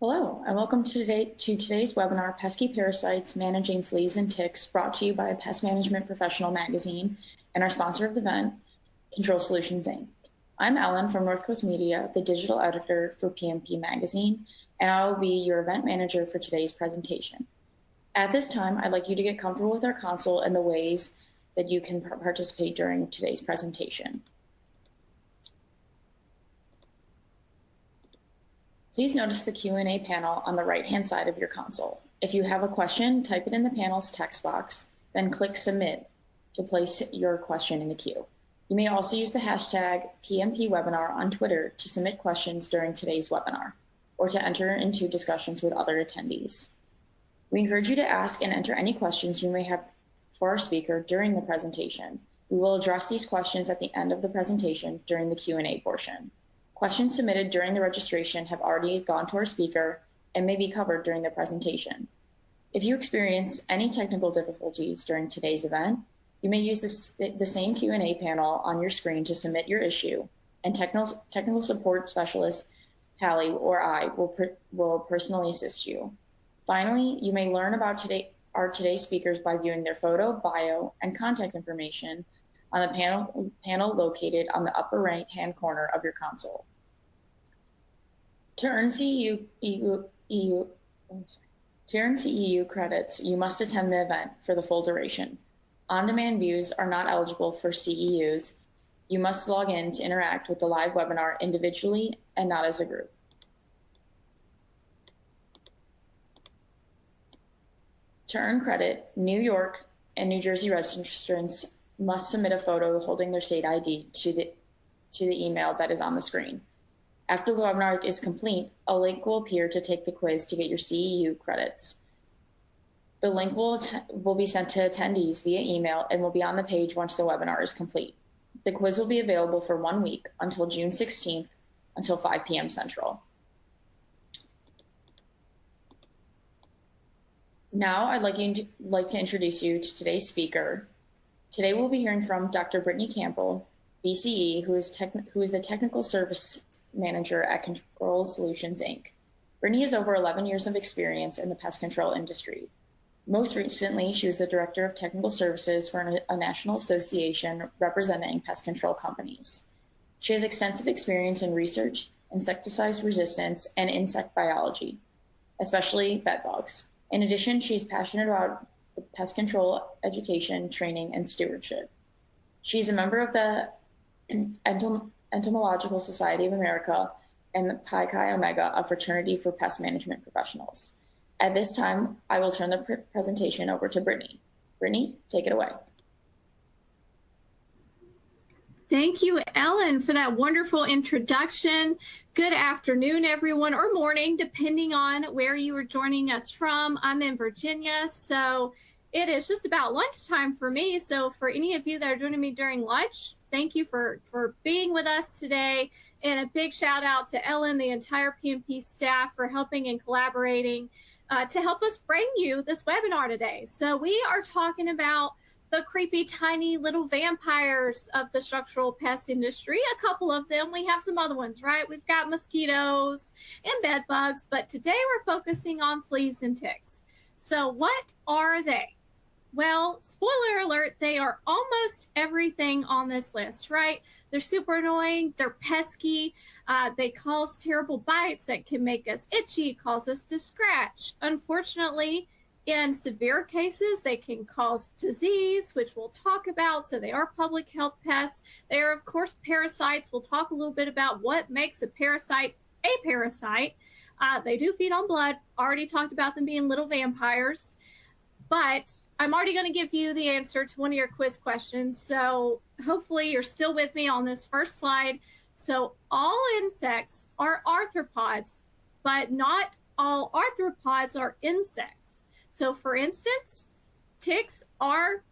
Hello, and welcome to today's webinar, Pesky Parasites, Managing Fleas and Ticks, brought to you by Pest Management Professional Magazine and our sponsor of the event, Control Solutions, Inc. I'm Ellen from North Coast Media, the digital editor for PMP Magazine, and I will be your event manager for today's presentation. At this time, I'd like you to get comfortable with our console and the ways that you can participate during today's presentation. Please notice the Q&A panel on the right-hand side of your console. If you have a question, type it in the panel's text box, then click Submit to place your question in the queue. You may also use the hashtag PMPWebinar on Twitter to submit questions during today's webinar, or to enter into discussions with other attendees. We encourage you to ask and enter any questions you may have for our speaker during the presentation. We will address these questions at the end of the presentation during the Q&A portion. Questions submitted during the registration have already gone to our speaker and may be covered during the presentation. If you experience any technical difficulties during today's event, you may use the same Q&A panel on your screen to submit your issue, and technical support specialist Hallie or I will personally assist you. Finally, you may learn about today's speakers by viewing their photo, bio, and contact information on the panel located on the upper right-hand corner of your console. To earn CEU credits, you must attend the event for the full duration. On-demand views are not eligible for CEUs. You must log in to interact with the live webinar individually and not as a group. To earn credit, New York and New Jersey registrants must submit a photo holding their state ID to the email that is on the screen. After the webinar is complete, a link will appear to take the quiz to get your CEU credits. The link will be sent to attendees via email and will be on the page once the webinar is complete. The quiz will be available for 1 week until June 16th until 5 p.m. Central. Now I'd like to introduce you to today's speaker. Today we'll be hearing from Dr. Brittany Campbell, BCE, who is the Technical Service Manager at Control Solutions, Inc. Brittany has over 11 years of experience in the pest control industry. Most recently, she was the Director of Technical Services for a national association representing pest control companies. She has extensive experience in research, insecticide resistance, and insect biology, especially bed bugs. In addition, she's passionate about the pest control education, training, and stewardship. She's a member of the Entomological Society of America and the Pi Chi Omega, a fraternity for pest management professionals. At this time, I will turn the presentation over to Brittany. Brittany, take it away. Thank you, Ellen, for that wonderful introduction. Good afternoon, everyone, or morning, depending on where you are joining us from. I'm in Virginia, so it is just about lunchtime for me. So for any of you that are joining me during lunch, thank you for being with us today. And a big shout out to Ellen, the entire PMP staff, for helping and collaborating to help us bring you this webinar today. So we are talking about the creepy, tiny little vampires of the structural pest industry. A couple of them. We have some other ones, right? We've got mosquitoes and bed bugs, but today we're focusing on fleas and ticks. So what are they? Well, spoiler alert, they are almost everything on this list, right? They're super annoying. They're pesky. They cause terrible bites that can make us itchy, cause us to scratch. Unfortunately, in severe cases, they can cause disease, which we'll talk about. So they are public health pests. They are, of course, parasites. We'll talk a little bit about what makes a parasite a parasite. They do feed on blood. Already talked about them being little vampires. But I'm already going to give you the answer to one of your quiz questions. So hopefully you're still with me on this first slide. So all insects are arthropods, but not all arthropods are insects. So for instance, ticks are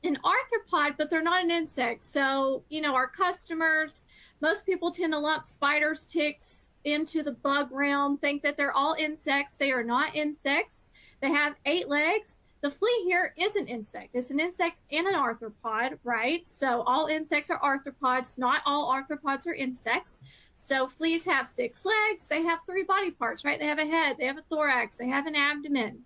an arthropod, but they're not an insect. So, you know, our customers, most people tend to lump spiders, ticks into the bug realm, think that they're all insects. They are not insects. They have 8 legs. The flea here is an insect. It's an insect and an arthropod, right? So all insects are arthropods. Not all arthropods are insects. So fleas have 6 legs. They have 3 body parts, right? They have a head, they have a thorax, they have an abdomen.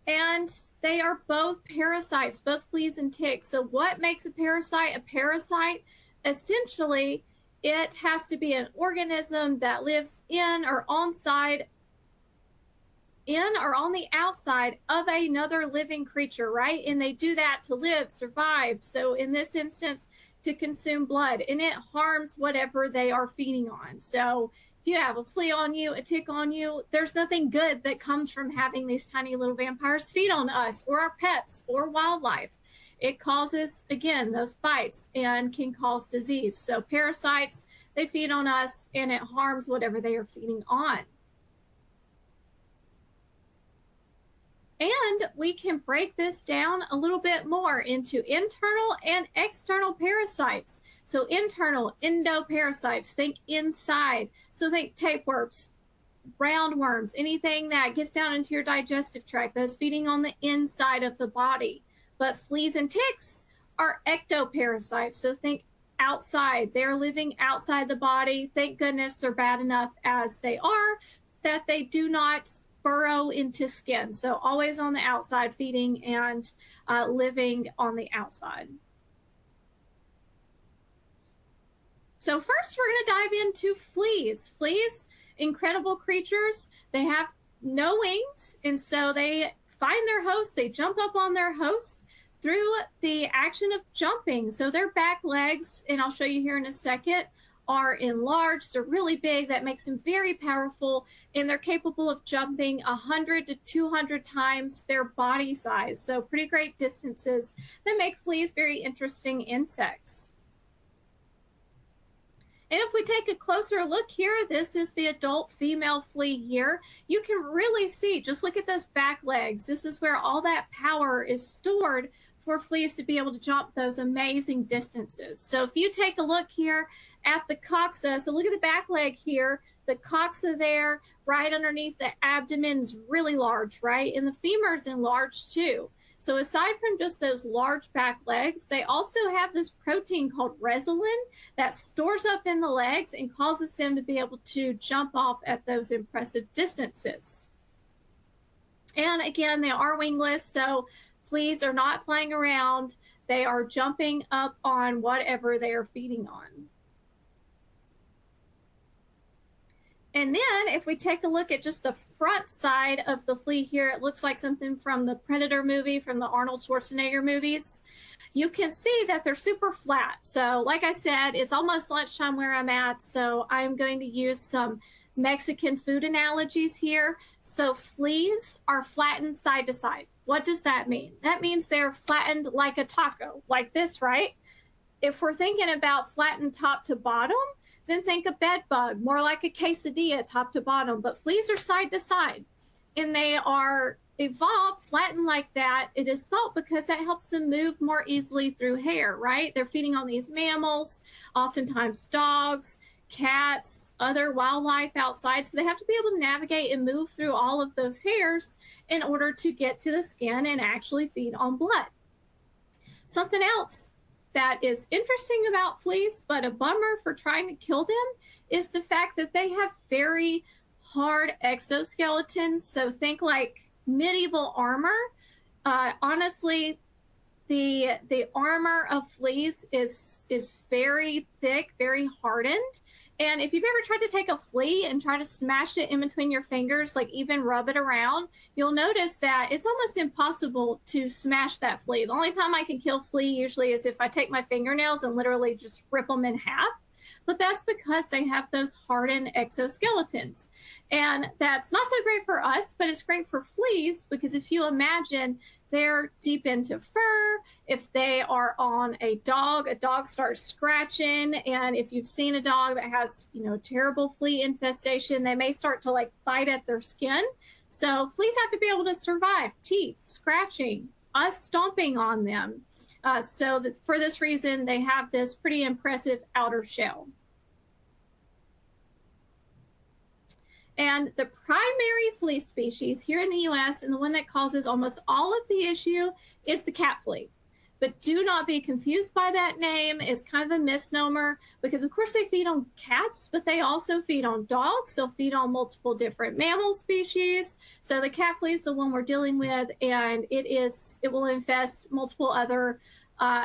And they are both parasites, both fleas and ticks. So what makes a parasite? A parasite, essentially, it has to be an organism that lives in or on the outside of another living creature, right? And they do that to live, survive. So in this instance, to consume blood, and it harms whatever they are feeding on. So if you have a flea on you, a tick on you, there's nothing good that comes from having these tiny little vampires feed on us or our pets or wildlife. It causes, again, those bites and can cause disease. So parasites, they feed on us and it harms whatever they are feeding on. And we can break this down a little bit more into internal and external parasites. So internal, endoparasites, think inside. So think tapeworms, roundworms, anything that gets down into your digestive tract, those feeding on the inside of the body. But fleas and ticks are ectoparasites. So think outside. They're living outside the body. Thank goodness they're bad enough as they are that they do not burrow into skin. So always on the outside, feeding and living on the outside. So first we're going to dive into fleas. Fleas, incredible creatures. They have no wings, and so they find their host. They jump up on their host through the action of jumping. So their back legs, and I'll show you here in a second, are enlarged. They're really big. That makes them very powerful, and they're capable of jumping 100 to 200 times their body size. So pretty great distances that make fleas very interesting insects. And if we take a closer look here, this is the adult female flea here. You can really see, just look at those back legs. This is where all that power is stored for fleas to be able to jump those amazing distances. So if you take a look here at the coxa, so look at the back leg here, the coxa there, right underneath the abdomen is really large, right? And the femur is enlarged too. So aside from just those large back legs, they also have this protein called resolin that stores up in the legs and causes them to be able to jump off at those impressive distances. And again, they are wingless, so fleas are not flying around. They are jumping up on whatever they are feeding on. And then if we take a look at just the front side of the flea here, it looks like something from the Predator movie, from the Arnold Schwarzenegger movies. You can see that they're super flat. So like I said, it's almost lunchtime where I'm at, so I'm going to use some Mexican food analogies here. So fleas are flattened side to side. What does that mean? That means they're flattened like a taco, like this, right? If we're thinking about flattened top to bottom, then think a bed bug, more like a quesadilla top to bottom. But fleas are side to side, and they are evolved flattened like that. It is thought because that helps them move more easily through hair, right? They're feeding on these mammals, oftentimes dogs, cats, other wildlife outside. So they have to be able to navigate and move through all of those hairs in order to get to the skin and actually feed on blood. Something else that is interesting about fleas, but a bummer for trying to kill them, is the fact that they have very hard exoskeletons. So think like medieval armor. Honestly, the armor of fleas is very thick, very hardened. And if you've ever tried to take a flea and try to smash it in between your fingers, like even rub it around, you'll notice that it's almost impossible to smash that flea. The only time I can kill flea usually is if I take my fingernails and literally just rip them in half. But that's because they have those hardened exoskeletons. And that's not so great for us, but it's great for fleas, because if you imagine they're deep into fur, if they are on a dog starts scratching. And if you've seen a dog that has, terrible flea infestation, they may start to like bite at their skin. So fleas have to be able to survive teeth, scratching, us stomping on them. So that for this reason, they have this pretty impressive outer shell. And the primary flea species here in the US, and the one that causes almost all of the issue, is the cat flea. But do not be confused by that name. It's kind of a misnomer because, of course, they feed on cats, but they also feed on dogs. They'll feed on multiple different mammal species. So the cat flea is the one we're dealing with, and it will infest multiple other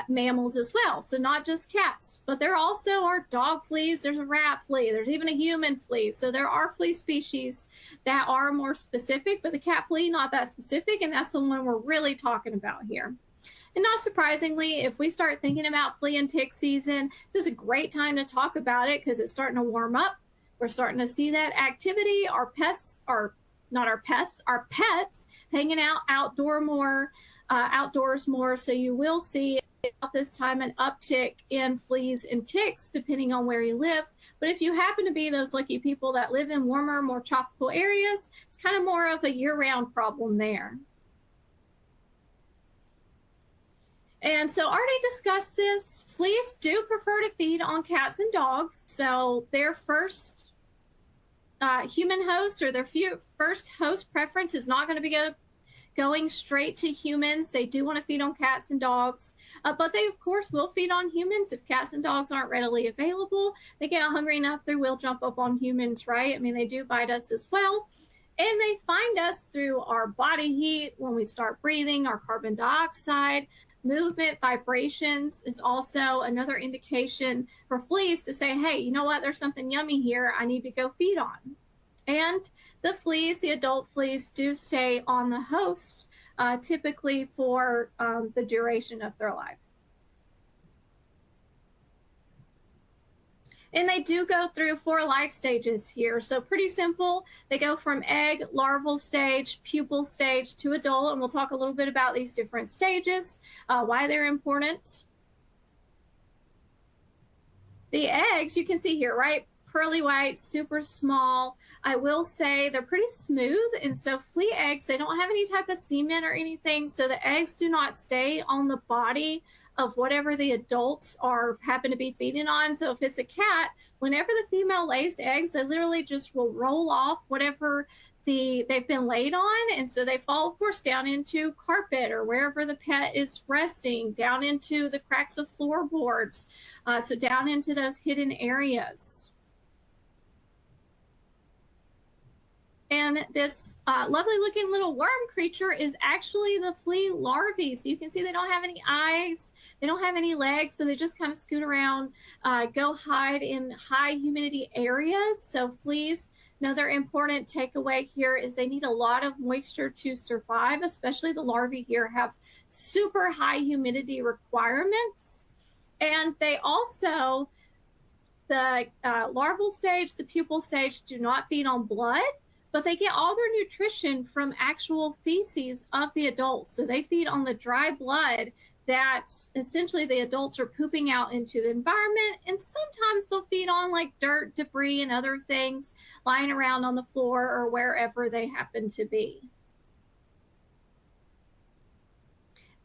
mammals as well. So not just cats, but there also are dog fleas. There's a rat flea. There's even a human flea. So there are flea species that are more specific, but the cat flea, not that specific. And that's the one we're really talking about here. And not surprisingly, if we start thinking about flea and tick season, this is a great time to talk about it because it's starting to warm up. We're starting to see that activity. Our pets hanging out outdoors more. So you will see at this time an uptick in fleas and ticks, depending on where you live. But if you happen to be those lucky people that live in warmer, more tropical areas, it's kind of more of a year-round problem there. And so already discussed this, fleas do prefer to feed on cats and dogs. So their first human host or their first host preference is not going to be going straight to humans. They do want to feed on cats and dogs, but they, of course, will feed on humans if cats and dogs aren't readily available. They get hungry enough, they will jump up on humans, right? I mean, they do bite us as well. And they find us through our body heat when we start breathing, our carbon dioxide. Movement, vibrations is also another indication for fleas to say, hey, you know what? There's something yummy here I need to go feed on. And the fleas, the adult fleas, do stay on the host, typically for the duration of their life. And they do go through 4 life stages here. So pretty simple. They go from egg, larval stage, pupal stage to adult. And we'll talk a little bit about these different stages, why they're important. The eggs, you can see here, right? Pearly white, super small. I will say they're pretty smooth. And so flea eggs, they don't have any type of semen or anything. So the eggs do not stay on the body of whatever the adults happen to be feeding on. So if it's a cat, whenever the female lays eggs, they literally just will roll off whatever they've been laid on. And so they fall, of course, down into carpet or wherever the pet is resting, down into the cracks of floorboards, so down into those hidden areas. And this lovely looking little worm creature is actually the flea larvae. So you can see they don't have any eyes, they don't have any legs, so they just kind of scoot around, go hide in high humidity areas. So fleas, another important takeaway here is they need a lot of moisture to survive, especially the larvae here have super high humidity requirements. And they also, the larval stage, the pupal stage, do not feed on blood, but they get all their nutrition from actual feces of the adults. So they feed on the dry blood that essentially the adults are pooping out into the environment. And sometimes they'll feed on like dirt, debris, and other things lying around on the floor or wherever they happen to be.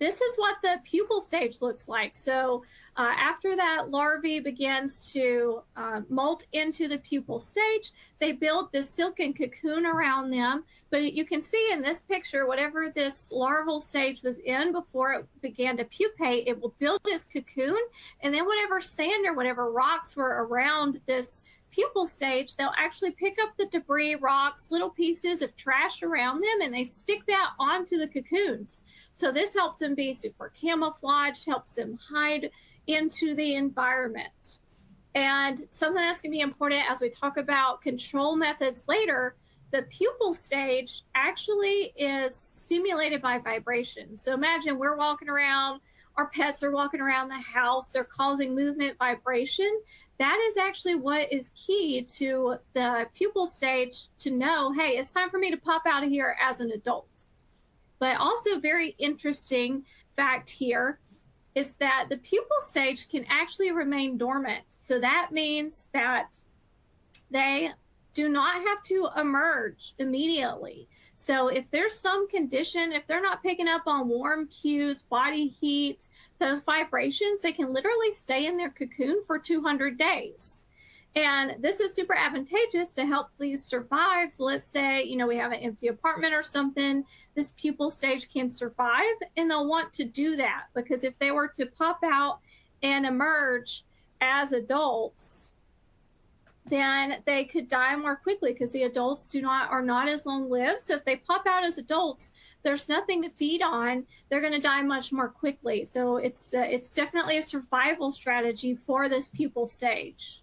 This is what the pupal stage looks like. So after that larvae begins to molt into the pupal stage, they build this silken cocoon around them. But you can see in this picture, whatever this larval stage was in before it began to pupate, it will build this cocoon. And then whatever sand or whatever rocks were around this pupal stage, they'll actually pick up the debris, rocks, little pieces of trash around them, and they stick that onto the cocoons. So this helps them be super camouflaged, helps them hide into the environment. And something that's going to be important as we talk about control methods later, the pupal stage actually is stimulated by vibration. So imagine we're walking around, our pets are walking around the house, they're causing movement, vibration. That is actually what is key to the pupal stage to know, hey, it's time for me to pop out of here as an adult. But also very interesting fact here is that the pupal stage can actually remain dormant. So that means that they do not have to emerge immediately. So if there's some condition, if they're not picking up on warm cues, body heat, those vibrations, they can literally stay in their cocoon for 200 days. And this is super advantageous to help fleas survive. So let's say, we have an empty apartment or something, this pupal stage can survive, and they'll want to do that because if they were to pop out and emerge as adults, then they could die more quickly because the adults are not as long lived. So if they pop out as adults, there's nothing to feed on. They're going to die much more quickly. So it's definitely a survival strategy for this pupal stage.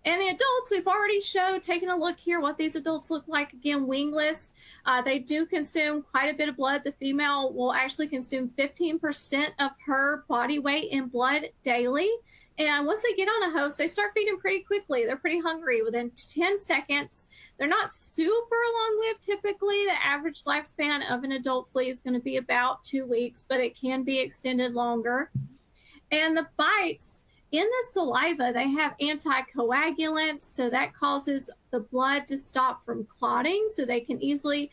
And the adults, we've already taken a look here what these adults look like. Again, wingless. They do consume quite a bit of blood. The female will actually consume 15% of her body weight in blood daily. And once they get on a host, they start feeding pretty quickly. They're pretty hungry within 10 seconds. They're not super long-lived typically. The average lifespan of an adult flea is going to be about 2 weeks, but it can be extended longer. And the bites, in the saliva, they have anticoagulants, so that causes the blood to stop from clotting, so they can easily,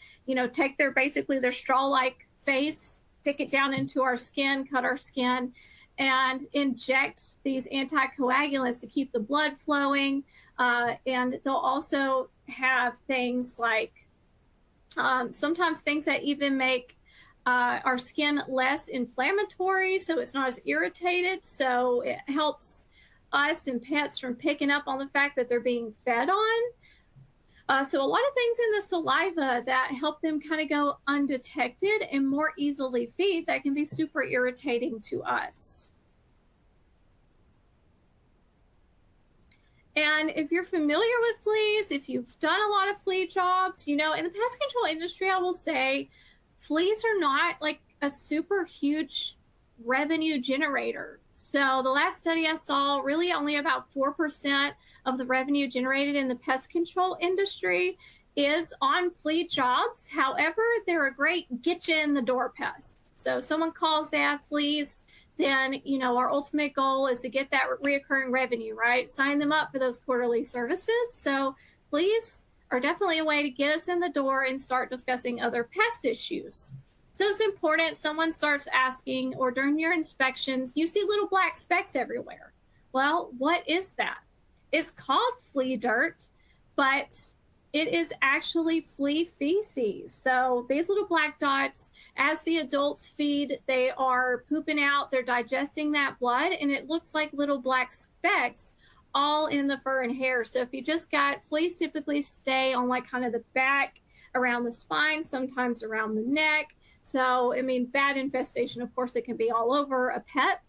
take their straw-like face, stick it down into our skin, cut our skin, and inject these anticoagulants to keep the blood flowing. And they'll also have things like sometimes things that even make our skin less inflammatory, so it's not as irritated. So it helps us and pets from picking up on the fact that they're being fed on. So a lot of things in the saliva that help them kind of go undetected and more easily feed that can be super irritating to us. And if you're familiar with fleas, if you've done a lot of flea jobs, in the pest control industry, I will say fleas are not like a super huge revenue generator. So the last study I saw, really only about 4% of the revenue generated in the pest control industry is on flea jobs. However, they're a great get you in the door pest. So if someone calls, they have fleas, then, our ultimate goal is to get that reoccurring revenue, right? Sign them up for those quarterly services. So fleas are definitely a way to get us in the door and start discussing other pest issues. So it's important someone starts asking, or during your inspections, you see little black specks everywhere. Well, what is that? It's called flea dirt, but it is actually flea feces. So these little black dots, as the adults feed, they are pooping out, they're digesting that blood, and it looks like little black specks all in the fur and hair. So if you just got fleas, typically stay on like kind of the back, around the spine, sometimes around the neck. So, bad infestation, of course, it can be all over a pet.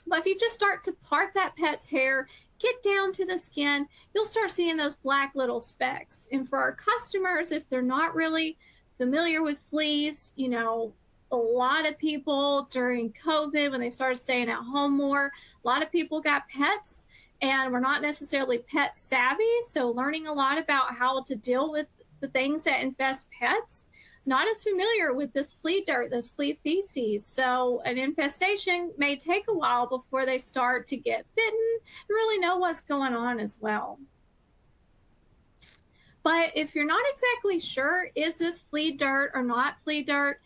But if you just start to part that pet's hair, get down to the skin, you'll start seeing those black little specks. And for our customers, if they're not really familiar with fleas, a lot of people during COVID, when they started staying at home more, a lot of people got pets and we're not necessarily pet savvy. So learning a lot about how to deal with the things that infest pets, not as familiar with this flea dirt, this flea feces. So an infestation may take a while before they start to get bitten and really know what's going on as well. But if you're not exactly sure, is this flea dirt or not flea dirt?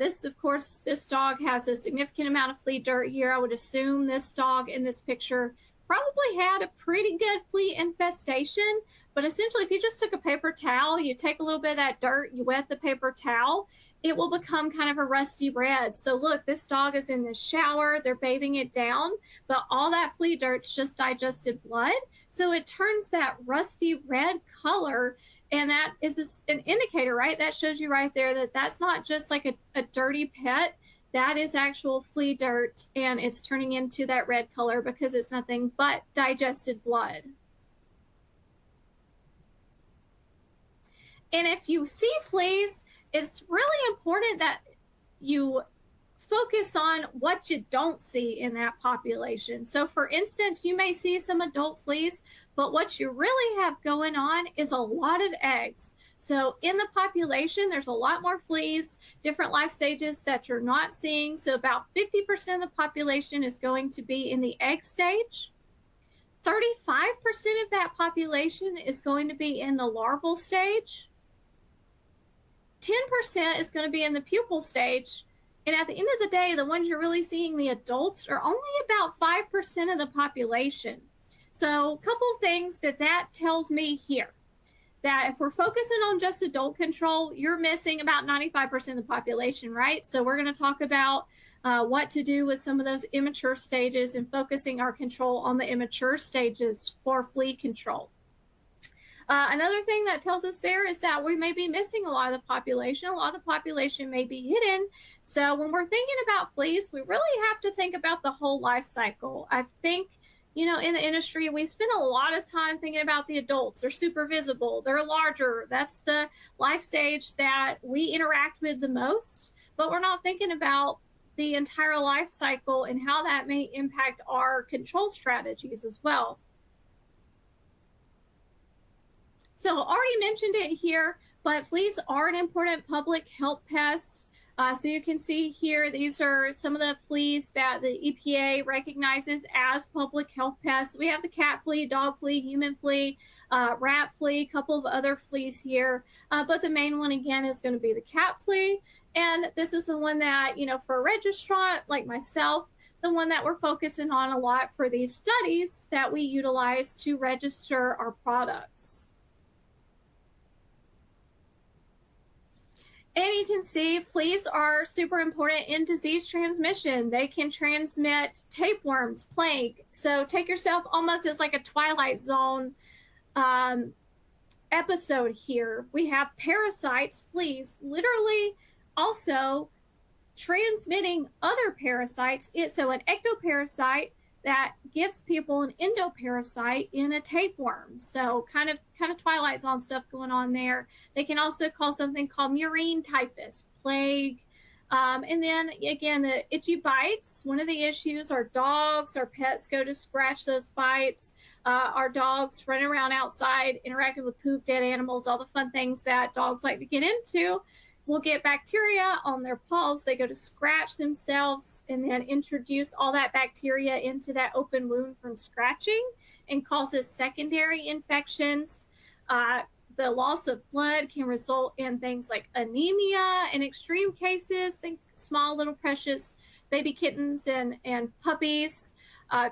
This dog has a significant amount of flea dirt here. I would assume this dog in this picture probably had a pretty good flea infestation. But essentially, if you just took a paper towel, you take a little bit of that dirt, you wet the paper towel, it will become kind of a rusty red. So look, this dog is in the shower, they're bathing it down, but all that flea dirt's just digested blood. So it turns that rusty red color, and that is an indicator, right? That shows you right there that that's not just like a dirty pet. That is actual flea dirt, and it's turning into that red color because it's nothing but digested blood. And if you see fleas, it's really important that you focus on what you don't see in that population. So for instance, you may see some adult fleas, but what you really have going on is a lot of eggs. So in the population, there's a lot more fleas, different life stages that you're not seeing. So about 50% of the population is going to be in the egg stage. 35% of that population is going to be in the larval stage. 10% is going to be in the pupal stage, And at the end of the day, the ones you're really seeing, the adults, are only about 5% of the population. So a couple of things that tells me here, that if we're focusing on just adult control, you're missing about 95% of the population, right? So we're going to talk about what to do with some of those immature stages and focusing our control on the immature stages for flea control. Another thing that tells us there is that we may be missing a lot of the population. A lot of the population may be hidden. So when we're thinking about fleas, we really have to think about the whole life cycle. I think, you know, in the industry, we spend a lot of time thinking about the adults. They're super visible. They're larger. That's the life stage that we interact with the most. But we're not thinking about the entire life cycle and how that may impact our control strategies as well. So already mentioned it here, but fleas are an important public health pest. So you can see here, these are some of the fleas that the EPA recognizes as public health pests. We have the cat flea, dog flea, human flea, rat flea, a couple of other fleas here. But the main one, again, is going to be the cat flea. And this is the one that, you know, for a registrant like myself, the one that we're focusing on a lot for these studies that we utilize to register our products. And you can see fleas are super important in disease transmission. They can transmit tapeworms, plague. So take yourself almost as like a Twilight Zone episode here. We have parasites, fleas, literally also transmitting other parasites. So an ectoparasite that gives people an endoparasite in a tapeworm. So kind of Twilight Zone stuff going on there. They can also cause something called murine typhus, plague. And then again, the itchy bites. One of the issues, our dogs, our pets go to scratch those bites. Our dogs running around outside, interacting with poop, dead animals, all the fun things that dogs like to get into, will get bacteria on their paws. They go to scratch themselves and then introduce all that bacteria into that open wound from scratching and causes secondary infections. The loss of blood can result in things like anemia. In extreme cases, think small little precious baby kittens and puppies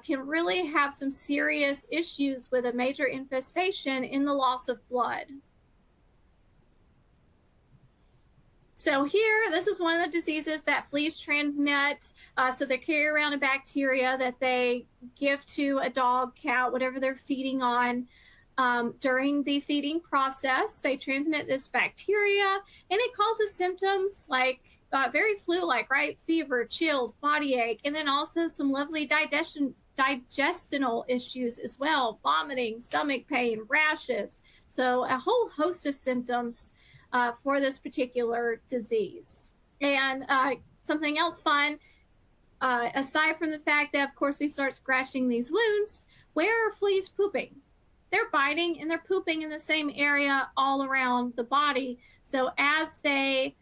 can really have some serious issues with a major infestation in the loss of blood. So here, this is one of the diseases that fleas transmit. So they carry around a bacteria that they give to a dog, cat, whatever they're feeding on. During the feeding process, they transmit this bacteria, and it causes symptoms like very flu-like, right? Fever, chills, body ache, and then also some lovely digestional issues as well, vomiting, stomach pain, rashes. So a whole host of symptoms for this particular disease. And something else fun, aside from the fact that, of course, we start scratching these wounds, where are fleas pooping? They're biting and they're pooping in the same area all around the body. So as they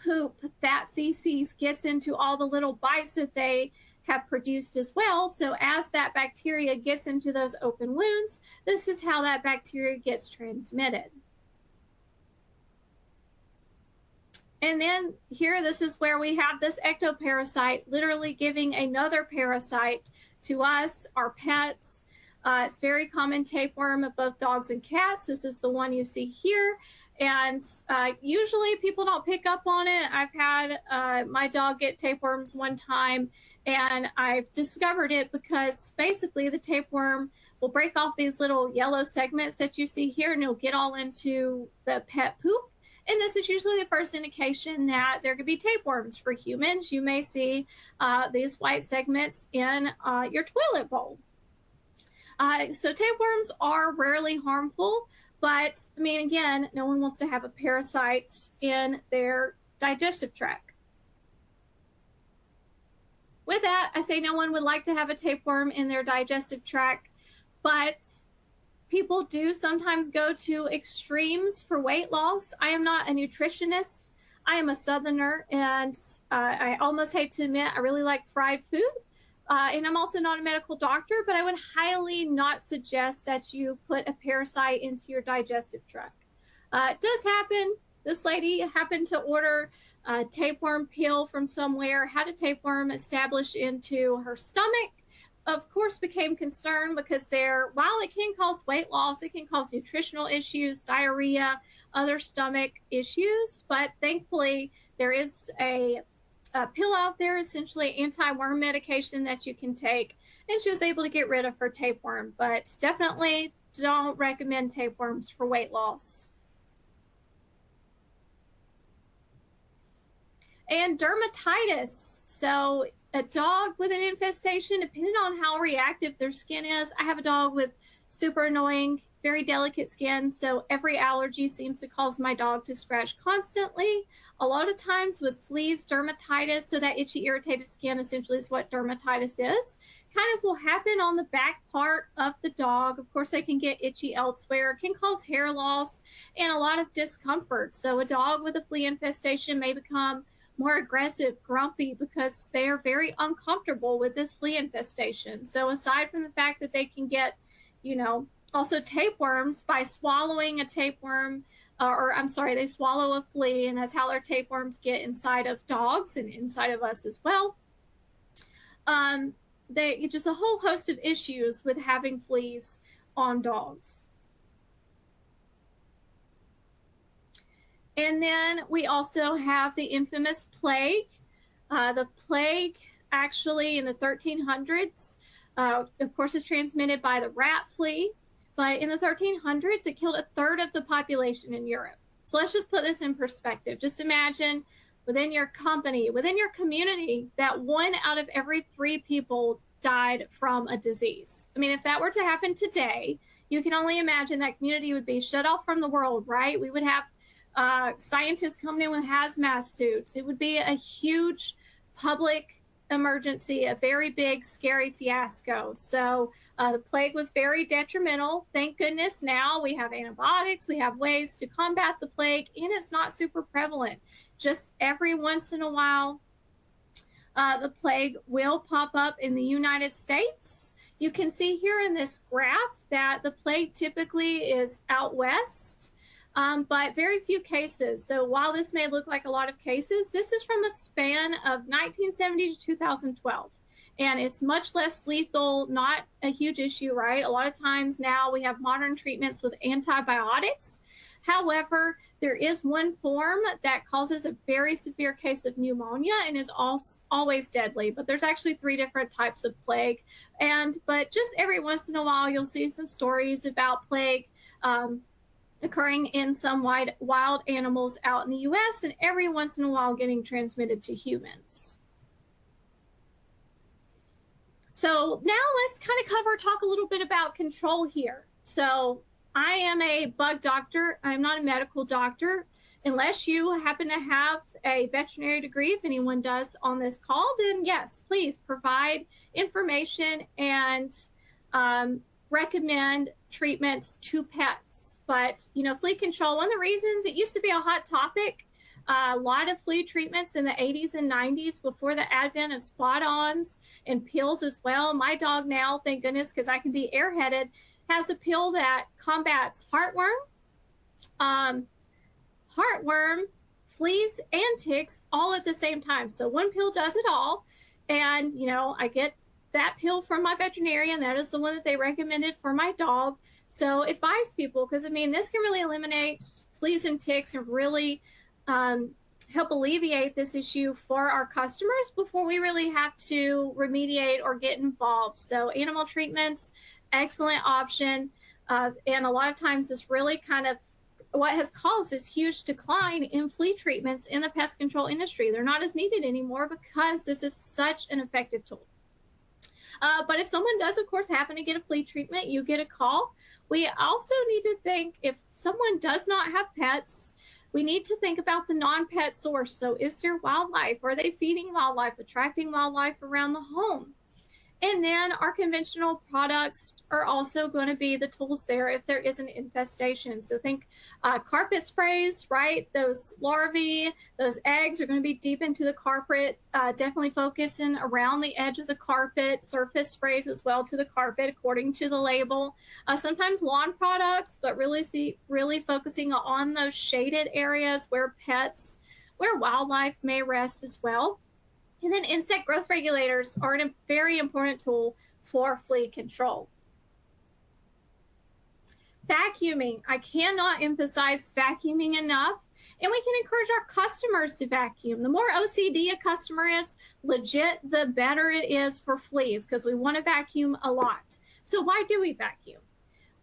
poop, that feces gets into all the little bites that they have produced as well. So as that bacteria gets into those open wounds, this is how that bacteria gets transmitted. And then here, this is where we have this ectoparasite literally giving another parasite to us, our pets. It's very common tapeworm of both dogs and cats. This is the one you see here. And usually people don't pick up on it. I've had my dog get tapeworms one time, and I've discovered it because basically the tapeworm will break off these little yellow segments that you see here, and it'll get all into the pet poop. And this is usually the first indication that there could be tapeworms. For humans, you may see these white segments in your toilet bowl. So tapeworms are rarely harmful, but I mean, again, no one wants to have a parasite in their digestive tract. With that, I say no one would like to have a tapeworm in their digestive tract, but people do sometimes go to extremes for weight loss. I am not a nutritionist. I am a Southerner, and I almost hate to admit I really like fried food. And I'm also not a medical doctor, but I would highly not suggest that you put a parasite into your digestive tract. It does happen. This lady happened to order a tapeworm pill from somewhere, had a tapeworm established into her stomach. Of course, became concerned because while it can cause weight loss, it can cause nutritional issues, diarrhea, other stomach issues. But thankfully, there is a pill out there, essentially anti-worm medication that you can take, and she was able to get rid of her tapeworm. But definitely don't recommend tapeworms for weight loss. And dermatitis. So a dog with an infestation, depending on how reactive their skin is. I have a dog with super annoying, very delicate skin, so every allergy seems to cause my dog to scratch constantly. A lot of times with fleas, dermatitis, so that itchy, irritated skin essentially is what dermatitis is, kind of will happen on the back part of the dog. Of course, they can get itchy elsewhere, can cause hair loss, and a lot of discomfort. So a dog with a flea infestation may become more aggressive, grumpy, because they are very uncomfortable with this flea infestation. So aside from the fact that they can get, also tapeworms by swallowing a tapeworm, they swallow a flea, and that's how their tapeworms get inside of dogs and inside of us as well. Just a whole host of issues with having fleas on dogs. And then we also have the infamous plague. The plague actually in the 1300s, of course, is transmitted by the rat flea. But in the 1300s, it killed a third of the population in Europe. So let's just put this in perspective. Just imagine within your company, within your community, that 1 out of every 3 people died from a disease. I mean, if that were to happen today, you can only imagine that community would be shut off from the world, right? We would have scientists coming in with hazmat suits. It would be a huge public emergency, a very big, scary fiasco. So the plague was very detrimental. Thank goodness now we have antibiotics, we have ways to combat the plague, and it's not super prevalent. Just every once in a while, the plague will pop up in the United States. You can see here in this graph that the plague typically is out west. But very few cases. So while this may look like a lot of cases, this is from a span of 1970 to 2012. And it's much less lethal, not a huge issue, right? A lot of times now we have modern treatments with antibiotics. However, there is one form that causes a very severe case of pneumonia and is always deadly. But there's actually 3 different types of plague. But just every once in a while, you'll see some stories about plague occurring in some wild animals out in the US, and every once in a while getting transmitted to humans. So now let's kind of talk a little bit about control here. So I am a bug doctor. I'm not a medical doctor. Unless you happen to have a veterinary degree, if anyone does on this call, then yes, please provide information and recommend treatments to pets. But, flea control, one of the reasons it used to be a hot topic, a lot of flea treatments in the 80s and 90s before the advent of spot-ons and pills as well. My dog now, thank goodness, because I can be airheaded, has a pill that combats heartworm, fleas, and ticks all at the same time. So one pill does it all. And, I get that pill from my veterinarian. That is the one that they recommended for my dog. So advise people, because this can really eliminate fleas and ticks and really help alleviate this issue for our customers before we really have to remediate or get involved. So animal treatments, excellent option. And a lot of times this really kind of what has caused this huge decline in flea treatments in the pest control industry. They're not as needed anymore because this is such an effective tool. But if someone does, of course, happen to get a flea treatment, you get a call. We also need to think, if someone does not have pets, we need to think about the non-pet source. So is there wildlife? Are they feeding wildlife, attracting wildlife around the home? And then our conventional products are also going to be the tools there if there is an infestation. So think carpet sprays, right? Those larvae, those eggs are going to be deep into the carpet, definitely focusing around the edge of the carpet, surface sprays as well to the carpet according to the label. Sometimes lawn products, but really focusing on those shaded areas where wildlife may rest as well. And then insect growth regulators are a very important tool for flea control. Vacuuming. I cannot emphasize vacuuming enough. And we can encourage our customers to vacuum. The more OCD a customer is, legit, the better it is for fleas, because we want to vacuum a lot. So why do we vacuum?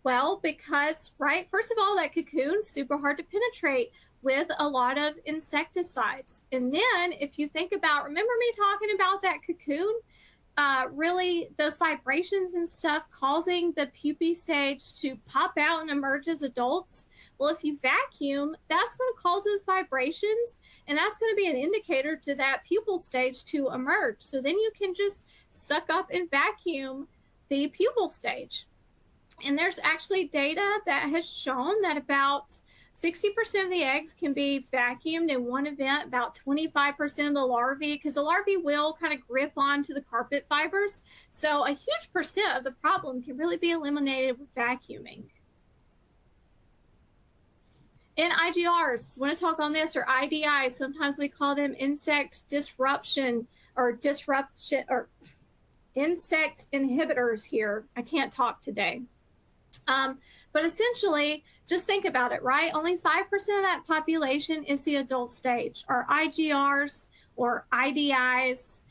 Well, because, right, first of all, that cocoon's super hard to penetrate with a lot of insecticides. And then if you think about, remember me talking about that cocoon? Really those vibrations and stuff causing the pupae stage to pop out and emerge as adults. Well, if you vacuum, that's going to cause those vibrations, and that's going to be an indicator to that pupal stage to emerge. So then you can just suck up and vacuum the pupal stage. And there's actually data that has shown that about 60% of the eggs can be vacuumed in one event, about 25% of the larvae, because the larvae will kind of grip onto the carpet fibers. So a huge percent of the problem can really be eliminated with vacuuming. And IGRs, want to talk on this, or IDIs, sometimes we call them insect disruption or insect inhibitors here. I can't talk today. But essentially, just think about it, right? Only 5% of that population is the adult stage. Our IGRs or IDIs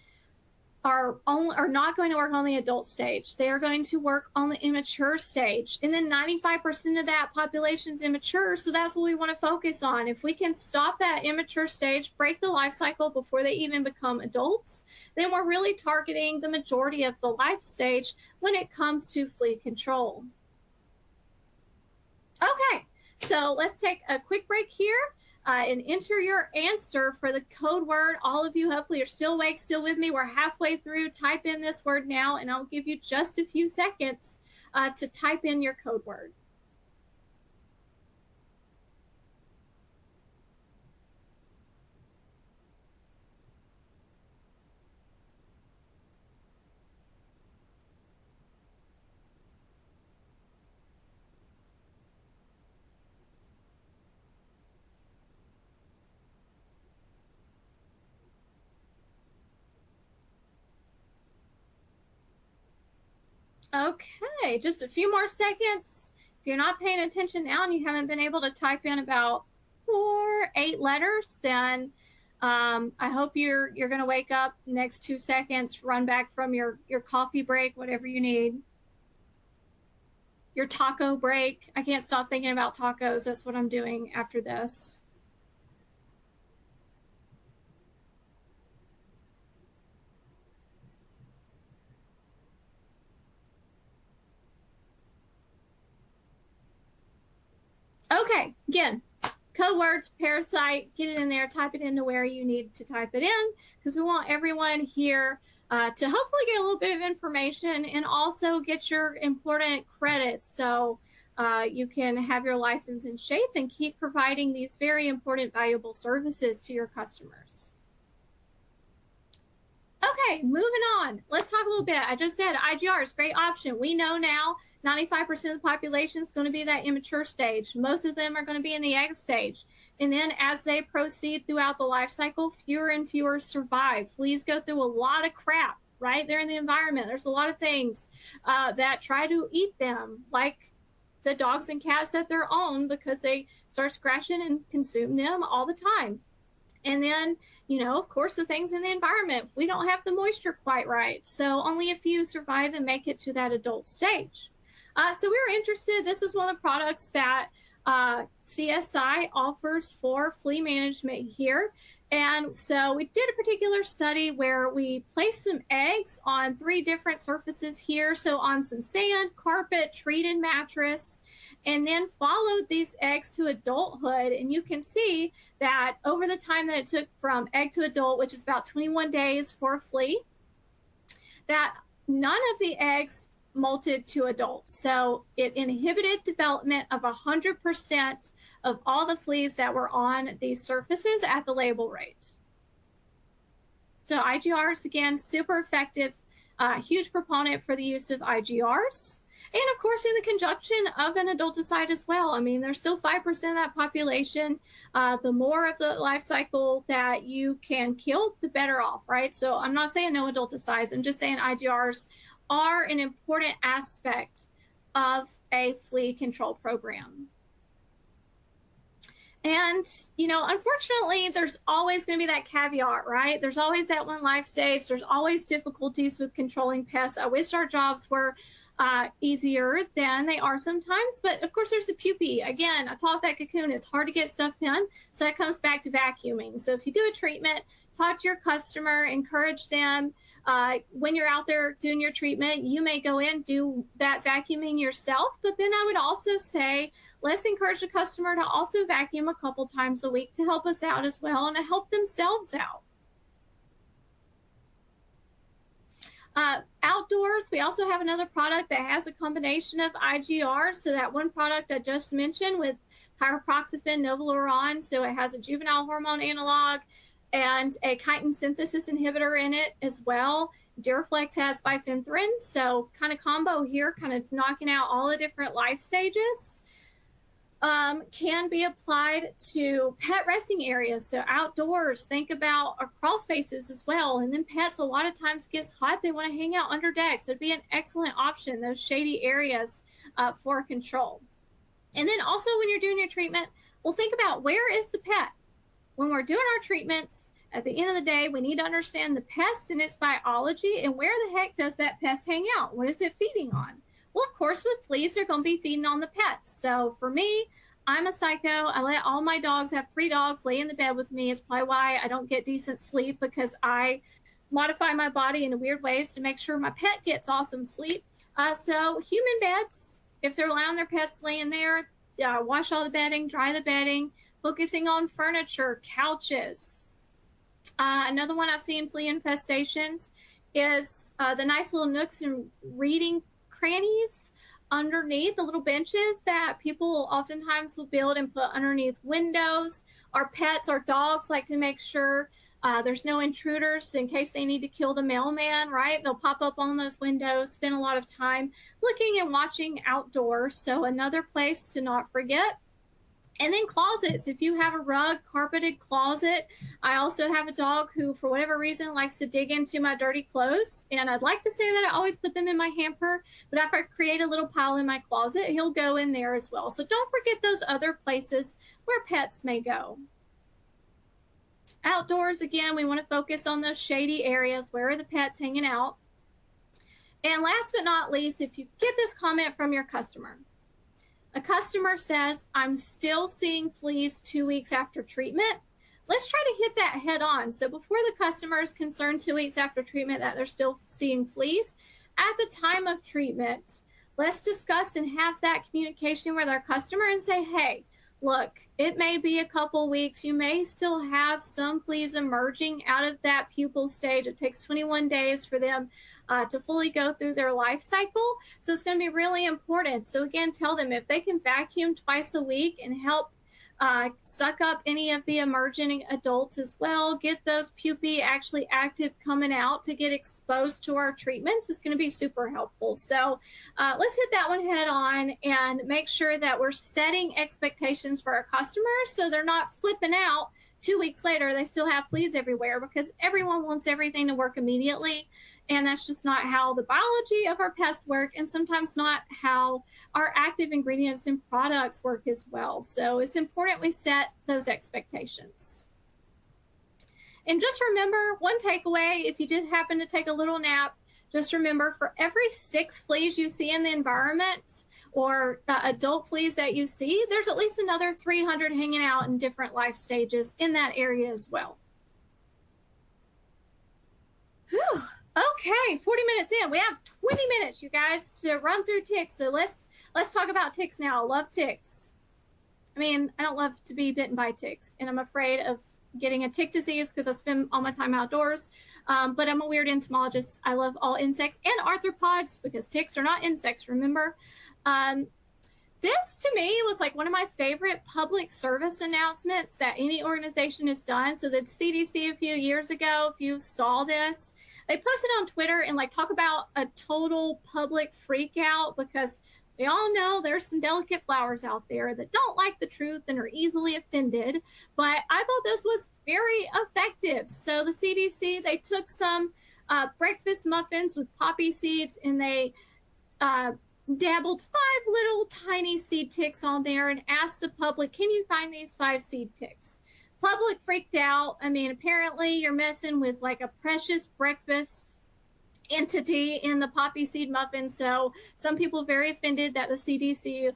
are not going to work on the adult stage. They are going to work on the immature stage. And then 95% of that population is immature, so that's what we want to focus on. If we can stop that immature stage, break the life cycle before they even become adults, then we're really targeting the majority of the life stage when it comes to flea control. Okay, so let's take a quick break here and enter your answer for the code word. All of you hopefully are still awake, still with me. We're halfway through. Type in this word now, and I'll give you just a few seconds to type in your code word. Okay, just a few more seconds. If you're not paying attention now and you haven't been able to type in about 8 letters, then I hope you're going to wake up next 2 seconds, run back from your coffee break, whatever you need. Your taco break. I can't stop thinking about tacos. That's what I'm doing after this. Okay, again, code words, parasite, get it in there, type it into where you need to type it in, because we want everyone here to hopefully get a little bit of information and also get your important credits so you can have your license in shape and keep providing these very important, valuable services to your customers. Okay, moving on. Let's talk a little bit. I just said IGR is a great option. We know now 95% of the population is going to be that immature stage. Most of them are going to be in the egg stage. And then as they proceed throughout the life cycle, fewer and fewer survive. Fleas go through a lot of crap, right? They're in the environment. There's a lot of things that try to eat them, like the dogs and cats that they're on, because they start scratching and consume them all the time. And then, you know, of course, the things in the environment, we don't have the moisture quite right. So only a few survive and make it to that adult stage. So we were interested. This is one of the products that CSI offers for flea management here. And so we did a particular study where we placed some eggs on 3 different surfaces here. So on some sand, carpet, treated mattress, and then followed these eggs to adulthood. And you can see that over the time that it took from egg to adult, which is about 21 days for a flea, that none of the eggs molted to adults. So it inhibited development of 100% of all the fleas that were on these surfaces at the label rate. So IGRs, again, super effective, huge proponent for the use of IGRs. And of course, in the conjunction of an adulticide as well. I mean, there's still 5% of that population. The more of the life cycle that you can kill, the better off, right? So I'm not saying no adulticides. I'm just saying IGRs are an important aspect of a flea control program. And, you know, unfortunately, there's always going to be that caveat, right? There's always that one life stage. There's always difficulties with controlling pests. I wish our jobs were easier than they are sometimes. But of course, there's the pupae. Again, I talk that cocoon is hard to get stuff in. So that comes back to vacuuming. So if you do a treatment, talk to your customer, encourage them. When you're out there doing your treatment, you may go in, do that vacuuming yourself. But then I would also say, let's encourage the customer to also vacuum a couple times a week to help us out as well and to help themselves out. Outdoors, we also have another product that has a combination of IGR. So that one product I just mentioned with pyriproxyfen, novaluron. So it has a juvenile hormone analog and a chitin synthesis inhibitor in it as well. Duraflex has bifenthrin. So kind of combo here, kind of knocking out all the different life stages. Can be applied to pet resting areas. So outdoors, think about our crawl spaces as well. And then pets, a lot of times it gets hot. They want to hang out under decks. So it'd be an excellent option, those shady areas for control. And then also when you're doing your treatment, well, think about where is the pet? When we're doing our treatments, at the end of the day, we need to understand the pest and its biology and where the heck does that pest hang out? What is it feeding on? Well, of course, with fleas, they're going to be feeding on the pets. So for me, I'm a psycho. I let all my dogs, have 3 dogs, lay in the bed with me. It's probably why I don't get decent sleep, because I modify my body in weird ways to make sure my pet gets awesome sleep. So human beds, if they're allowing their pets laying there, wash all the bedding, dry the bedding, focusing on furniture, couches. Another one I've seen flea infestations is the nice little nooks and reading crannies underneath the little benches that people oftentimes will build and put underneath windows. Our pets, our dogs like to make sure there's no intruders in case they need to kill the mailman, right? They'll pop up on those windows, spend a lot of time looking and watching outdoors. So another place to not forget. And then closets. If you have a rug carpeted closet, I also have a dog who, for whatever reason, likes to dig into my dirty clothes. And I'd like to say that I always put them in my hamper, but if I create a little pile in my closet, he'll go in there as well. So don't forget those other places where pets may go. Outdoors, again, we want to focus on those shady areas. Where are the pets hanging out? And last but not least, if you get this comment from your customer, a customer says, I'm still seeing fleas 2 weeks after treatment. Let's try to hit that head on. So before the customer is concerned 2 weeks after treatment that they're still seeing fleas, at the time of treatment, let's discuss and have that communication with our customer and say, hey, look, it may be a couple weeks. You may still have some fleas emerging out of that pupal stage. It takes 21 days for them to fully go through their life cycle. So it's going to be really important. So again, tell them if they can vacuum twice a week and help suck up any of the emerging adults as well, get those pupae actually active coming out to get exposed to our treatments, is going to be super helpful. So let's hit that one head on and make sure that we're setting expectations for our customers so they're not flipping out 2 weeks later. They still have fleas everywhere, because everyone wants everything to work immediately. And that's just not how the biology of our pests work, and sometimes not how our active ingredients and products work as well. So it's important we set those expectations. And just remember, one takeaway, if you did happen to take a little nap, just remember, for every 6 fleas you see in the environment, or adult fleas that you see, there's at least another 300 hanging out in different life stages in that area as well. Whew. Okay, 40 minutes in. We have 20 minutes, you guys, to run through ticks. So let's talk about ticks now. I love ticks. I mean, I don't love to be bitten by ticks, and I'm afraid of getting a tick disease because I spend all my time outdoors. But I'm a weird entomologist. I love all insects and arthropods because ticks are not insects, remember? This to me was like one of my favorite public service announcements that any organization has done. So the CDC a few years ago, if you saw this, they posted on Twitter and like talk about a total public freak out because we all know there's some delicate flowers out there that don't like the truth and are easily offended. But I thought this was very effective. So the CDC, they took some breakfast muffins with poppy seeds and they dabbled 5 little tiny seed ticks on there and asked the public, can you find these 5 seed ticks? Public freaked out. I mean, apparently you're messing with like a precious breakfast entity in the poppy seed muffin. So some people very offended that the CDC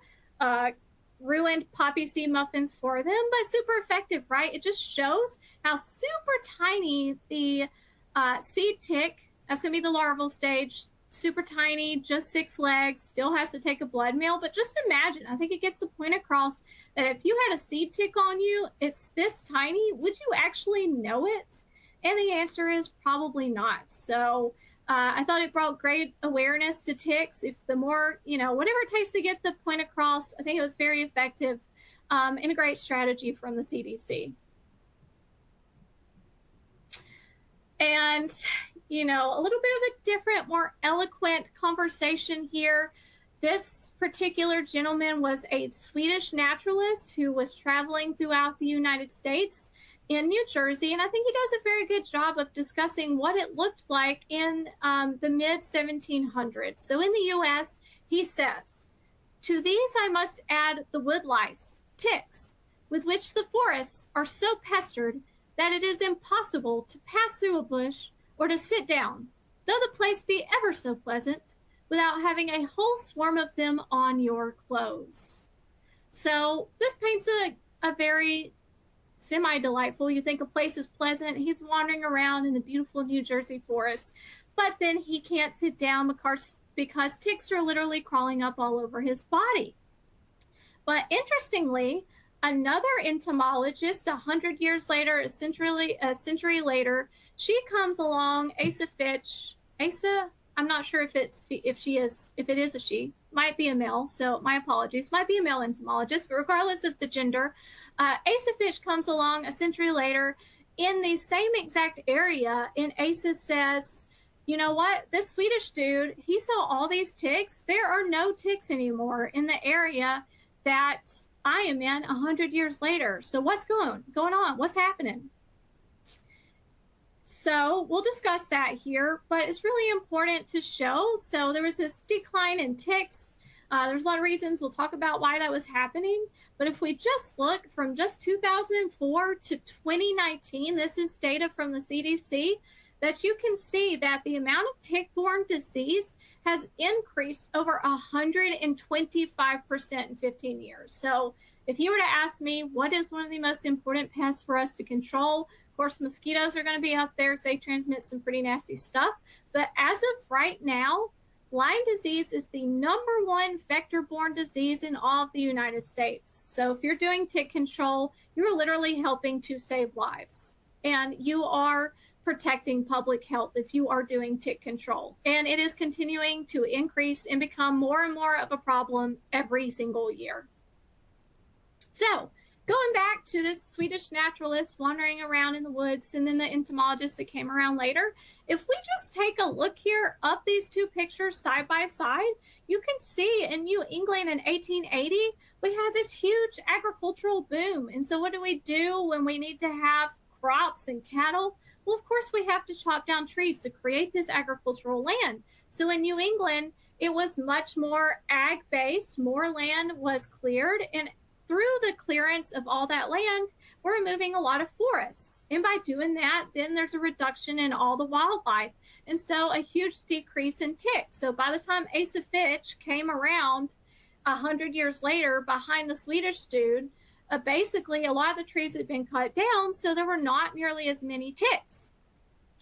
ruined poppy seed muffins for them, but super effective, right? It just shows how super tiny the seed tick, that's going to be the larval stage, super tiny, just 6 legs, still has to take a blood meal. But just imagine, I think it gets the point across that if you had a seed tick on you, it's this tiny, would you actually know it? And the answer is probably not. So I thought it brought great awareness to ticks. If the more, whatever it takes to get the point across, I think it was very effective and a great strategy from the CDC. And a little bit of a different, more eloquent conversation here. This particular gentleman was a Swedish naturalist who was traveling throughout the United States in New Jersey. And I think he does a very good job of discussing what it looked like in the mid-1700s. So in the U.S., he says, to these I must add the wood lice, ticks, with which the forests are so pestered that it is impossible to pass through a bush or to sit down, though the place be ever so pleasant, without having a whole swarm of them on your clothes. So this paints a very semi-delightful, you think a place is pleasant, he's wandering around in the beautiful New Jersey forest, but then he can't sit down because ticks are literally crawling up all over his body. But interestingly, another entomologist, 100 years later, a century later, she comes along, Asa Fitch. Asa, I'm not sure if it is a she, might be a male, so my apologies, might be a male entomologist, but regardless of the gender, Asa Fitch comes along a century later in the same exact area, and Asa says, you know what, this Swedish dude, he saw all these ticks. There are no ticks anymore in the area that I am in 100 years later. So what's going on? What's happening? So we'll discuss that here, but it's really important to show. So there was this decline in ticks. There's a lot of reasons. We'll talk about why that was happening. But if we just look from just 2004 to 2019, this is data from the CDC, that you can see that the amount of tick-borne disease has increased over 125% in 15 years. So if you were to ask me, what is one of the most important pests for us to control? Of course, mosquitoes are going to be up there because they transmit some pretty nasty stuff. But as of right now, Lyme disease is the #1 vector-borne disease in all of the United States. So if you're doing tick control, you're literally helping to save lives. And you are protecting public health if you are doing tick control. And it is continuing to increase and become more and more of a problem every single year. So going back to this Swedish naturalist wandering around in the woods and then the entomologist that came around later, if we just take a look here up these 2 pictures side by side, you can see in New England in 1880, we had this huge agricultural boom. And so what do we do when we need to have crops and cattle? Well, of course, we have to chop down trees to create this agricultural land. So in New England, it was much more ag-based, more land was cleared, and through the clearance of all that land, we're removing a lot of forests. And by doing that, then there's a reduction in all the wildlife. And so a huge decrease in ticks. So by the time Asa Fitch came around 100 years later behind the Swedish dude, basically a lot of the trees had been cut down, so there were not nearly as many ticks.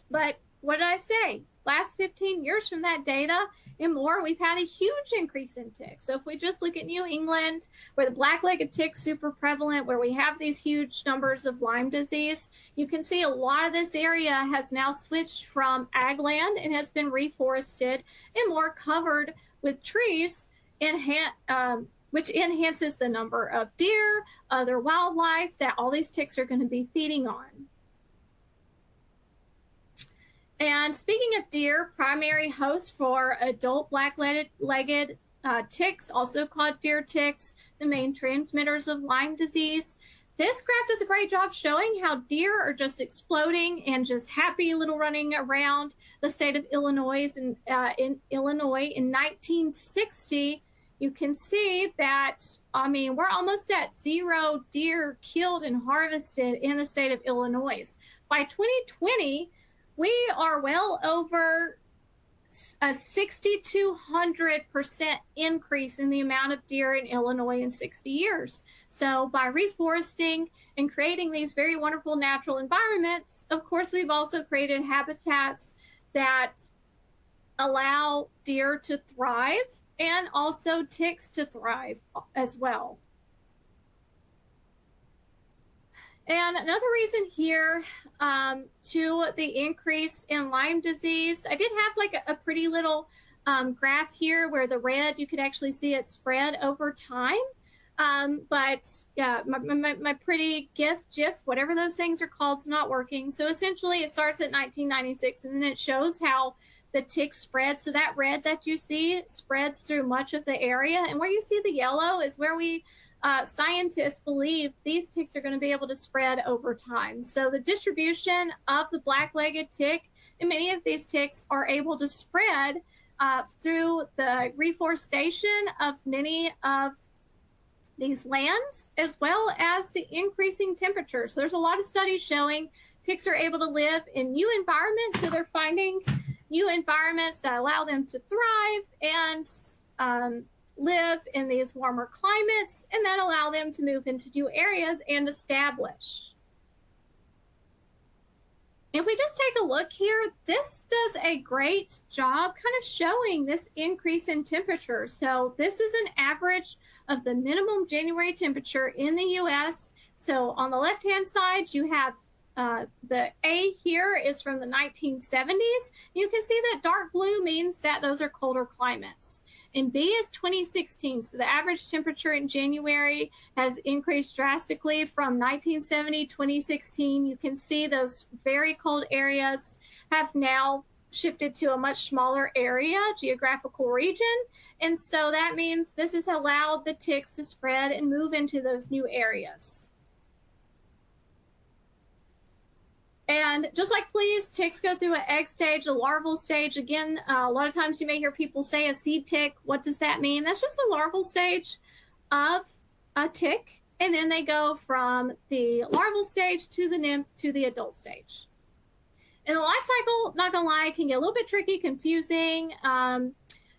But what did I say? last 15 years from that data and more, we've had a huge increase in ticks. So if we just look at New England, where the black-legged tick's super prevalent, where we have these huge numbers of Lyme disease, you can see a lot of this area has now switched from ag land and has been reforested and more covered with trees, which enhances the number of deer, other wildlife that all these ticks are going to be feeding on. And speaking of deer, primary host for adult black-legged ticks, also called deer ticks, the main transmitters of Lyme disease. This graph does a great job showing how deer are just exploding and just happy little running around the state of Illinois. In Illinois in 1960, you can see that, I mean, we're almost at 0 deer killed and harvested in the state of Illinois. By 2020, we are well over a 6,200% increase in the amount of deer in Illinois in 60 years. So by reforesting and creating these very wonderful natural environments, of course, we've also created habitats that allow deer to thrive and also ticks to thrive as well. And another reason here to the increase in Lyme disease, I did have like a pretty little graph here where the red, you could actually see it spread over time. But yeah, my pretty GIF, whatever those things are called, is not working. So essentially it starts at 1996 and then it shows how the ticks spread. So that red that you see spreads through much of the area. And where you see the yellow is where we scientists believe these ticks are going to be able to spread over time. So the distribution of the black-legged tick, and many of these ticks are able to spread through the reforestation of many of these lands, as well as the increasing temperatures. So there's a lot of studies showing ticks are able to live in new environments. So they're finding new environments that allow them to thrive and live in these warmer climates, and then allow them to move into new areas and establish. If we just take a look here, this does a great job kind of showing this increase in temperature. So this is an average of the minimum January temperature in the US. So on the left-hand side, you have the A here is from the 1970s. You can see that dark blue means that those are colder climates. And B is 2016. So the average temperature in January has increased drastically from 1970 to 2016. You can see those very cold areas have now shifted to a much smaller area, geographical region. And so that means this has allowed the ticks to spread and move into those new areas. And just like fleas, ticks go through an egg stage, a larval stage. Again, a lot of times you may hear people say a seed tick. What does that mean? That's just the larval stage of a tick. And then they go from the larval stage to the nymph to the adult stage. And the life cycle, not gonna lie, can get a little bit tricky, confusing.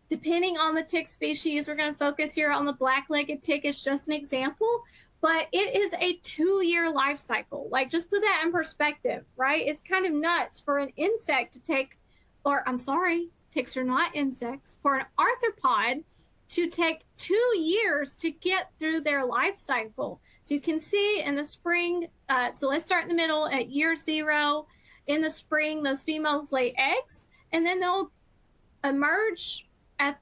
Depending on the tick species, we're gonna focus here on the black-legged tick as just an example. But it is a 2-year life cycle. Like, just put that in perspective, right? It's kind of nuts for an insect to take, or I'm sorry, ticks are not insects, for an arthropod to take 2 years to get through their life cycle. So you can see in the spring, so let's start in the middle at year 0. In the spring, those females lay eggs, and then they'll emerge at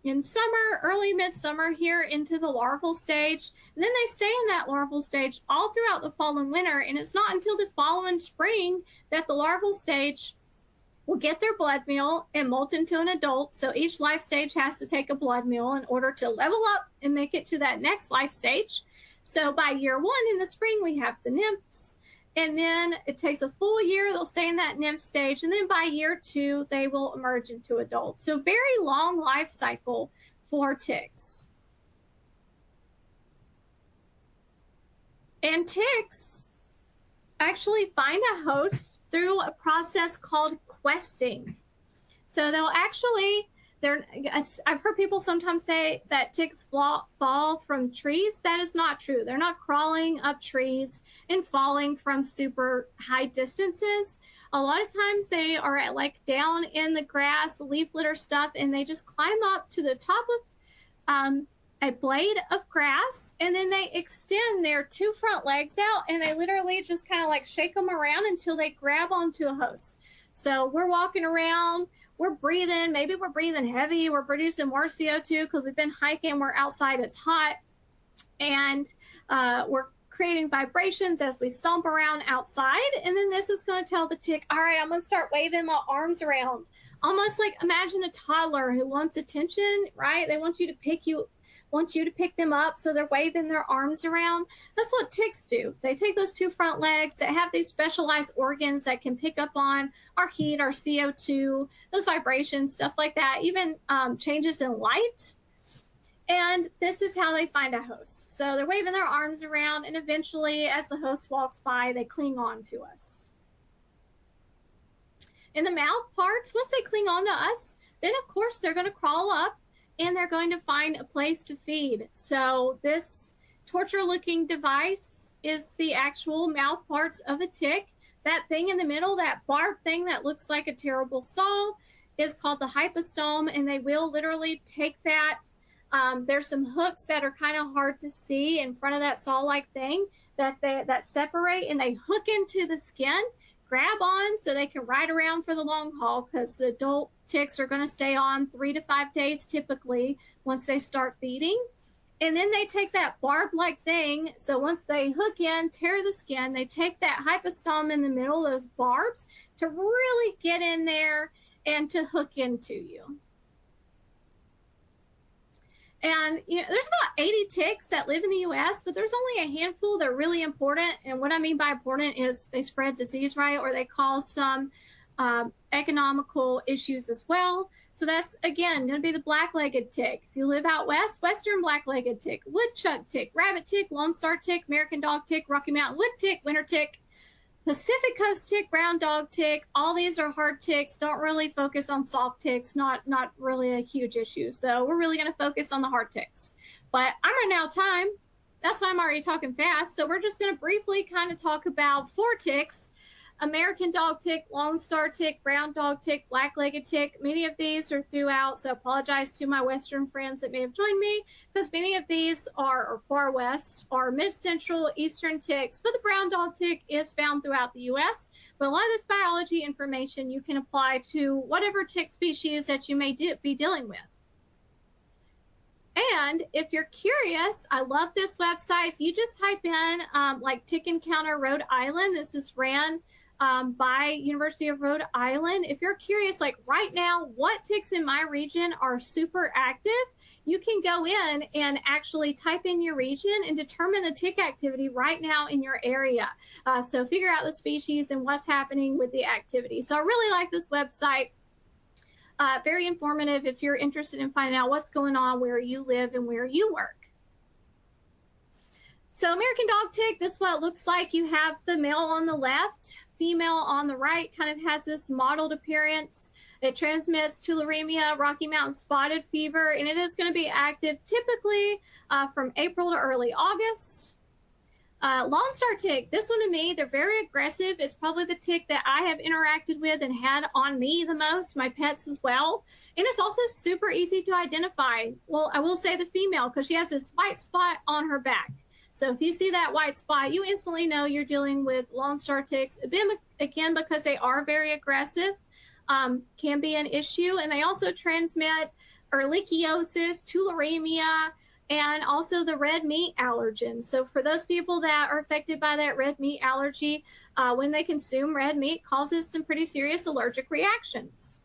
in summer, early midsummer here into the larval stage. And then they stay in that larval stage all throughout the fall and winter. And it's not until the following spring that the larval stage will get their blood meal and molt into an adult. So each life stage has to take a blood meal in order to level up and make it to that next life stage. So by year 1 in the spring, we have the nymphs. And then it takes a full year, they'll stay in that nymph stage. And then by year 2, they will emerge into adults. So very long life cycle for ticks. And ticks actually find a host through a process called questing. So they'll actually I've heard people sometimes say that ticks fall from trees. That is not true. They're not crawling up trees and falling from super high distances. A lot of times they are at, like, down in the grass, leaf litter stuff, and they just climb up to the top of a blade of grass, and then they extend their 2 front legs out, and they literally just kind of like shake them around until they grab onto a host. So we're walking around, we're breathing, maybe we're breathing heavy, we're producing more CO2 because we've been hiking, we're outside, it's hot, and we're creating vibrations as we stomp around outside. And then this is going to tell the tick, all right, I'm going to start waving my arms around. Almost like, imagine a toddler who wants attention, right? They want you to pick them up, so they're waving their arms around. That's what ticks do. They take those 2 front legs that have these specialized organs that can pick up on our heat, our CO2, those vibrations, stuff like that, even changes in light. And this is how they find a host. So they're waving their arms around, and eventually, as the host walks by, they cling on to us. In the mouth parts, once they cling on to us, then of course they're going to crawl up and they're going to find a place to feed. So this torture-looking device is the actual mouth parts of a tick. That thing in the middle, that barbed thing that looks like a terrible saw, is called the hypostome, and they will literally take that. There's some hooks that are kind of hard to see in front of that saw-like thing that separate, and they hook into the skin, grab on so they can ride around for the long haul, because the adult ticks are going to stay on 3 to 5 days typically once they start feeding. And then they take that barb-like thing. So once they hook in, tear the skin, they take that hypostome in the middle, those barbs, to really get in there and to hook into you. And there's about 80 ticks that live in the U.S., but there's only a handful that are really important. And what I mean by important is they spread disease, right? Or they cause some economical issues as well. So that's, again, going to be the black-legged tick. If you live out west, western black-legged tick, woodchuck tick, rabbit tick, Lone Star tick, American dog tick, Rocky Mountain wood tick, winter tick, Pacific coast tick, brown dog tick. All these are hard ticks. Don't really focus on soft ticks. Not really a huge issue. So we're really going to focus on the hard ticks. But I'm running out of time. That's why I'm already talking fast. So we're just going to briefly kind of talk about 4 ticks. American dog tick, Lone Star tick, brown dog tick, black-legged tick. Many of these are throughout, so apologize to my Western friends that may have joined me, because many of these are far west, are mid-central, eastern ticks, but the brown dog tick is found throughout the U.S. But a lot of this biology information you can apply to whatever tick species that you may be dealing with. And if you're curious, I love this website. If you just type in like Tick Encounter Rhode Island, this is ran by University of Rhode Island. If you're curious, like right now, what ticks in my region are super active, you can go in and actually type in your region and determine the tick activity right now in your area. So figure out the species and what's happening with the activity. So I really like this website. Very informative if you're interested in finding out what's going on where you live and where you work. So American dog tick, this is what it looks like. You have the male on the left, female on the right, kind of has this mottled appearance. It transmits tularemia, Rocky Mountain spotted fever, and it is going to be active typically from April to early August. Lone Star tick, this one to me, they're very aggressive. It's probably the tick that I have interacted with and had on me the most, my pets as well. And it's also super easy to identify. Well, I will say the female, because she has this white spot on her back. So if you see that white spot, you instantly know you're dealing with Lone Star ticks. Again, because they are very aggressive, can be an issue. And they also transmit ehrlichiosis, tularemia, and also the red meat allergen. So for those people that are affected by that red meat allergy, when they consume red meat, causes some pretty serious allergic reactions.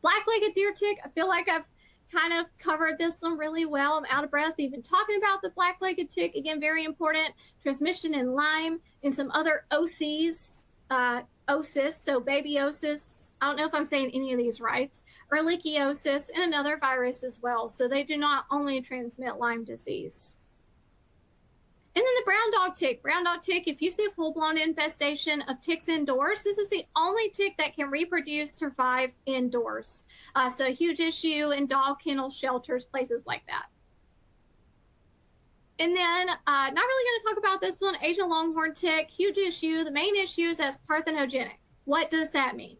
Black-legged deer tick, I feel like I've kind of covered this one really well. I'm out of breath even talking about the black-legged tick. Again, very important. Transmission in Lyme and some other OCs, osis, so babyosis. I don't know if I'm saying any of these right. Ehrlichiosis, and another virus as well. So they do not only transmit Lyme disease. And then the brown dog tick. Brown dog tick, if you see a full-blown infestation of ticks indoors, this is the only tick that can reproduce, survive indoors. So a huge issue in dog kennels, shelters, places like that. And then, not really going to talk about this one, Asian longhorn tick, huge issue. The main issue is as parthenogenic. What does that mean?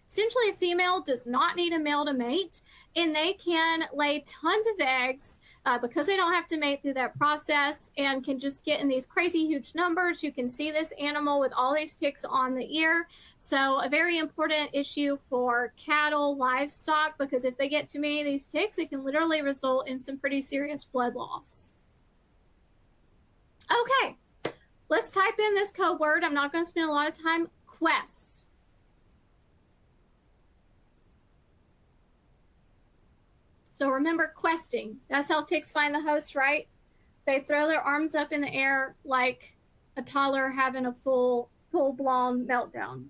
Essentially, a female does not need a male to mate, and they can lay tons of eggs because they don't have to mate through that process and can just get in these crazy huge numbers. You can see this animal with all these ticks on the ear. So a very important issue for cattle, livestock, because if they get too many of these ticks, it can literally result in some pretty serious blood loss. Okay, let's type in this code word. I'm not going to spend a lot of time. Quest. So remember questing. That's how ticks find the host, right? They throw their arms up in the air like a toddler having a full-blown meltdown.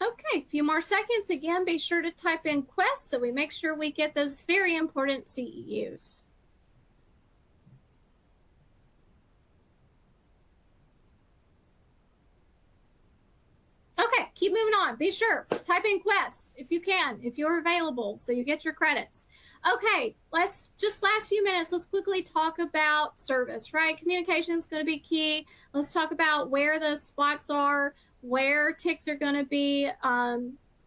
Okay, a few more seconds. Again, be sure to type in quest so we make sure we get those very important CEUs. Okay, keep moving on. Be sure to type in quest if you can, if you're available, so you get your credits. Okay, let's just last few minutes, let's quickly talk about service, right? Communication is going to be key. Let's talk about where the spots are, where ticks are going to be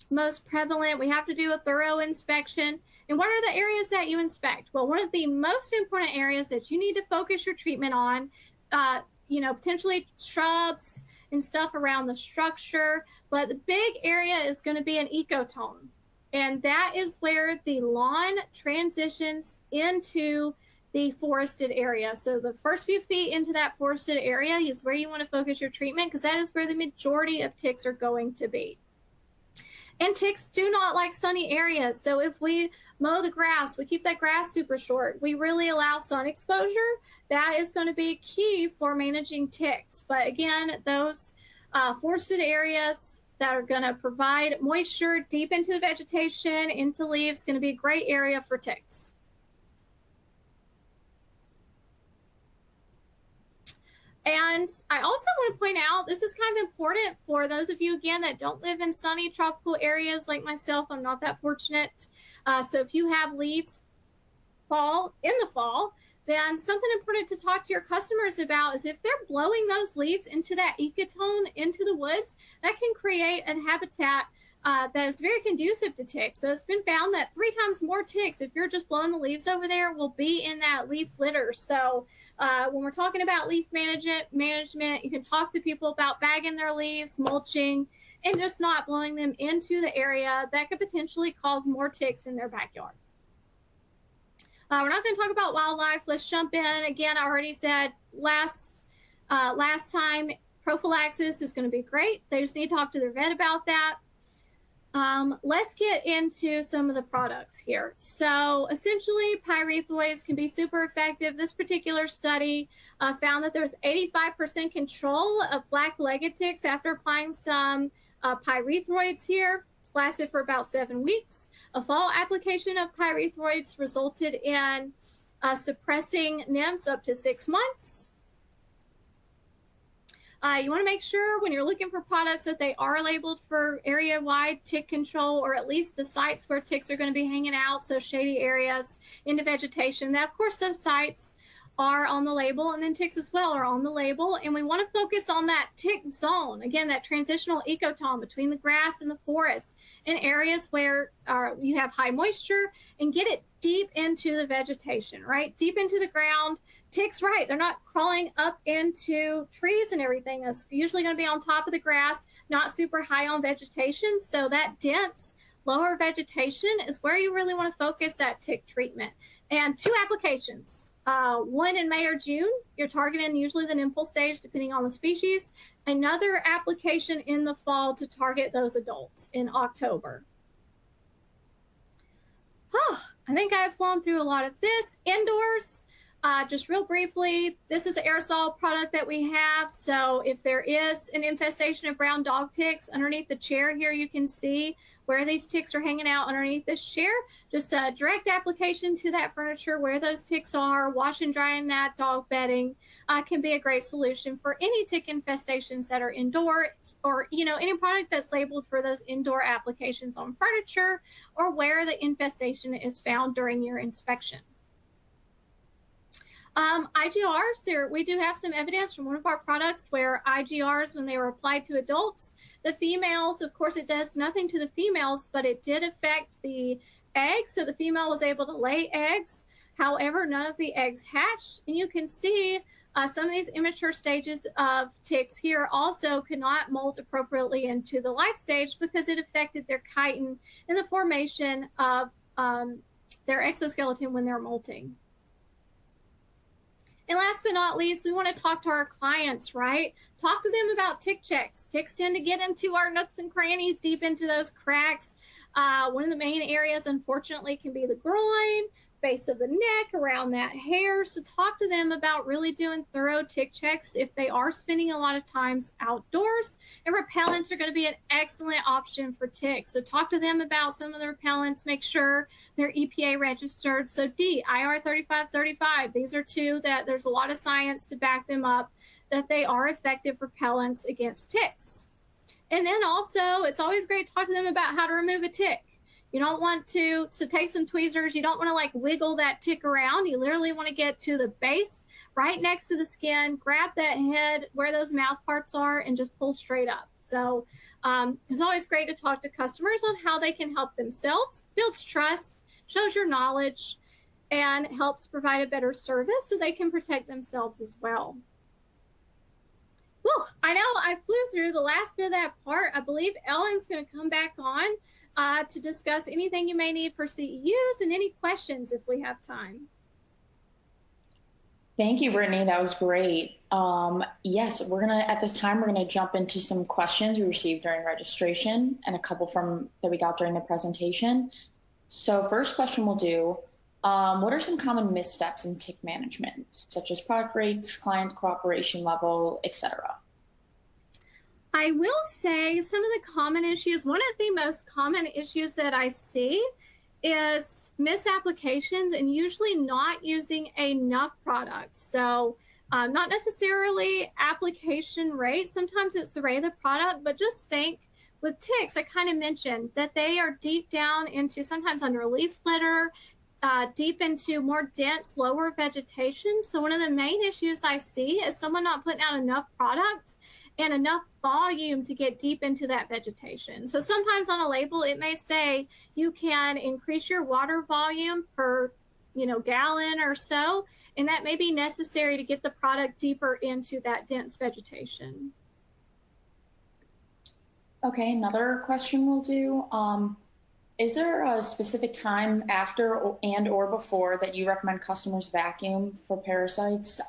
most prevalent. We have to do a thorough inspection. And what are the areas that you inspect? Well, one of the most important areas that you need to focus your treatment on, potentially shrubs and stuff around the structure. But the big area is going to be an ecotone. And that is where the lawn transitions into the forested area. So the first few feet into that forested area is where you want to focus your treatment, because that is where the majority of ticks are going to be. And ticks do not like sunny areas. So if we mow the grass, we keep that grass super short, we really allow sun exposure, that is going to be key for managing ticks. But again, those forested areas that are going to provide moisture deep into the vegetation, into leaves, going to be a great area for ticks. And I also want to point out, this is kind of important for those of you, again, that don't live in sunny tropical areas like myself. I'm not that fortunate. So if you have leaves fall in the fall, then something important to talk to your customers about is if they're blowing those leaves into that ecotone, into the woods, that can create a habitat that is very conducive to ticks. So it's been found that 3 times more ticks, if you're just blowing the leaves over there, will be in that leaf litter. So when we're talking about leaf management, you can talk to people about bagging their leaves, mulching, and just not blowing them into the area that could potentially cause more ticks in their backyard. We're not going to talk about wildlife. Let's jump in. Again, I already said last time, prophylaxis is going to be great. They just need to talk to their vet about that. Let's get into some of the products here. So essentially, pyrethroids can be super effective. This particular study found that there was 85% control of black-legged ticks after applying some pyrethroids here. Lasted for about 7 weeks. A fall application of pyrethroids resulted in suppressing nymphs up to 6 months. You want to make sure when you're looking for products that they are labeled for area-wide tick control, or at least the sites where ticks are going to be hanging out, so shady areas into vegetation. Now, of course, those sites are on the label, and then ticks as well are on the label. And we want to focus on that tick zone, again, that transitional ecotone between the grass and the forest, in areas where you have high moisture, and get it deep into the vegetation, right? Deep into the ground. Ticks, right, they're not crawling up into trees and everything. It's usually going to be on top of the grass, not super high on vegetation. So that dense, lower vegetation is where you really want to focus that tick treatment. And 2 applications, one in May or June. You're targeting usually the nymphal stage, depending on the species. Another application in the fall to target those adults in October. I think I've flown through a lot of this. Indoors, Just real briefly, this is an aerosol product that we have. So if there is an infestation of brown dog ticks underneath the chair here, you can see where these ticks are hanging out underneath this chair. Just a direct application to that furniture where those ticks are, wash and drying that dog bedding can be a great solution for any tick infestations that are indoors, or any product that's labeled for those indoor applications on furniture or where the infestation is found during your inspection. IGRs, we do have some evidence from one of our products where IGRs, when they were applied to adults, the females, of course, it does nothing to the females, but it did affect the eggs. So the female was able to lay eggs. However, none of the eggs hatched. And you can see some of these immature stages of ticks here also could not molt appropriately into the life stage because it affected their chitin and the formation of their exoskeleton when they're molting. And last but not least, we want to talk to our clients, right? Talk to them about tick checks. Ticks tend to get into our nooks and crannies, deep into those cracks. One of the main areas, unfortunately, can be the groin, base of the neck, around that hair. So talk to them about really doing thorough tick checks if they are spending a lot of times outdoors. And repellents are going to be an excellent option for ticks. So talk to them about some of the repellents. Make sure they're EPA registered. So IR 3535, these are two that there's a lot of science to back them up that they are effective repellents against ticks. And then also, it's always great to talk to them about how to remove a tick. You don't want to, so take some tweezers. You don't want to like wiggle that tick around. You literally want to get to the base right next to the skin, grab that head where those mouth parts are and just pull straight up. So it's always great to talk to customers on how they can help themselves, builds trust, shows your knowledge, and helps provide a better service so they can protect themselves as well. Whew, I know I flew through the last bit of that part. I believe Ellen's going to come back on to discuss anything you may need for CEUs and any questions if we have time. Thank you, Brittany. That was great. Yes, at this time, we're gonna jump into some questions we received during registration and a couple that we got during the presentation. So first question we'll do, what are some common missteps in tick management, such as product rates, client cooperation level, etc.? I will say some of the common issues, one of the most common issues that I see is misapplications and usually not using enough products. So not necessarily application rate. Sometimes it's the rate of the product, but just think with ticks, I kind of mentioned that they are deep down into sometimes under leaf litter, deep into more dense, lower vegetation. So one of the main issues I see is someone not putting out enough product and enough volume to get deep into that vegetation. So sometimes on a label, it may say you can increase your water volume per gallon or so, and that may be necessary to get the product deeper into that dense vegetation. Okay, another question we'll do. Is there a specific time after or before that you recommend customers vacuum for parasites?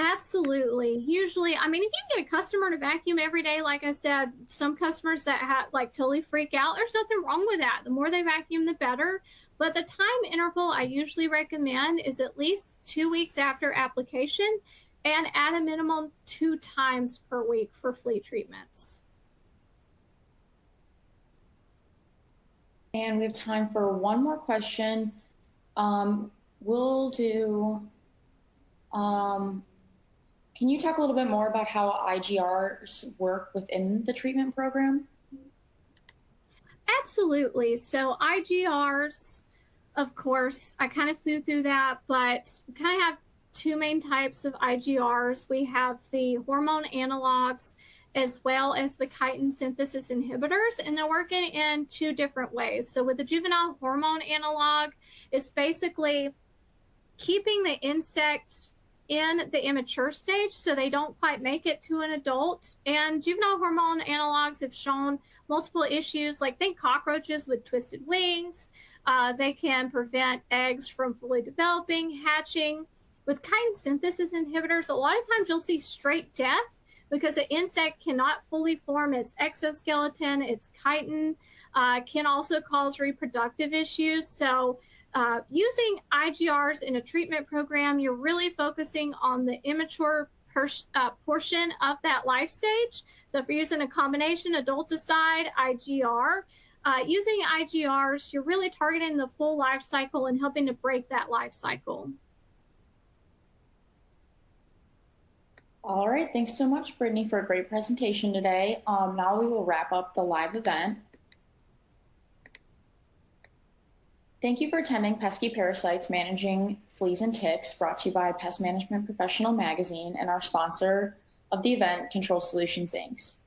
Absolutely. Usually, I mean, if you get a customer to vacuum every day, like I said, some customers that totally freak out, there's nothing wrong with that. The more they vacuum, the better. But the time interval I usually recommend is at least 2 weeks after application and at a minimum 2 times per week for flea treatments. And we have time for one more question. We'll do, can you talk a little bit more about how IGRs work within the treatment program? Absolutely. So IGRs, of course, I kind of flew through that, but we kind of have 2 main types of IGRs. We have the hormone analogs as well as the chitin synthesis inhibitors, and they're working in 2 different ways. So with the juvenile hormone analog, it's basically keeping the insect in the immature stage so they don't quite make it to an adult. And juvenile hormone analogs have shown multiple issues, like think cockroaches with twisted wings. They can prevent eggs from fully developing, hatching. With chitin synthesis inhibitors, a lot of times you'll see straight death because the insect cannot fully form its exoskeleton. Its chitin can also cause reproductive issues. So Using IGRs in a treatment program, you're really focusing on the immature portion of that life stage. So if you're using a combination adulticide, IGR, using IGRs, you're really targeting the full life cycle and helping to break that life cycle. All right, thanks so much, Brittany, for a great presentation today. Now we will wrap up the live event. Thank you for attending Pesky Parasites Managing Fleas and Ticks, brought to you by Pest Management Professional Magazine and our sponsor of the event, Control Solutions, Inc.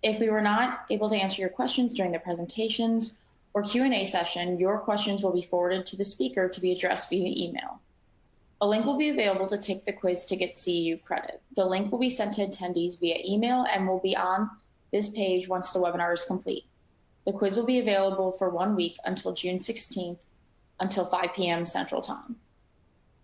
If we were not able to answer your questions during the presentations or Q&A session, your questions will be forwarded to the speaker to be addressed via email. A link will be available to take the quiz to get CEU credit. The link will be sent to attendees via email and will be on this page once the webinar is complete. The quiz will be available for 1 week until June 16th until 5 p.m. Central Time.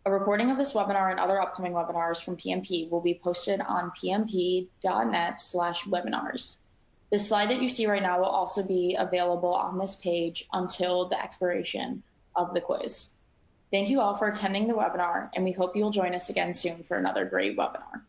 A recording of this webinar and other upcoming webinars from PMP will be posted on pmp.net/webinars. The slide that you see right now will also be available on this page until the expiration of the quiz. Thank you all for attending the webinar, and we hope you'll join us again soon for another great webinar.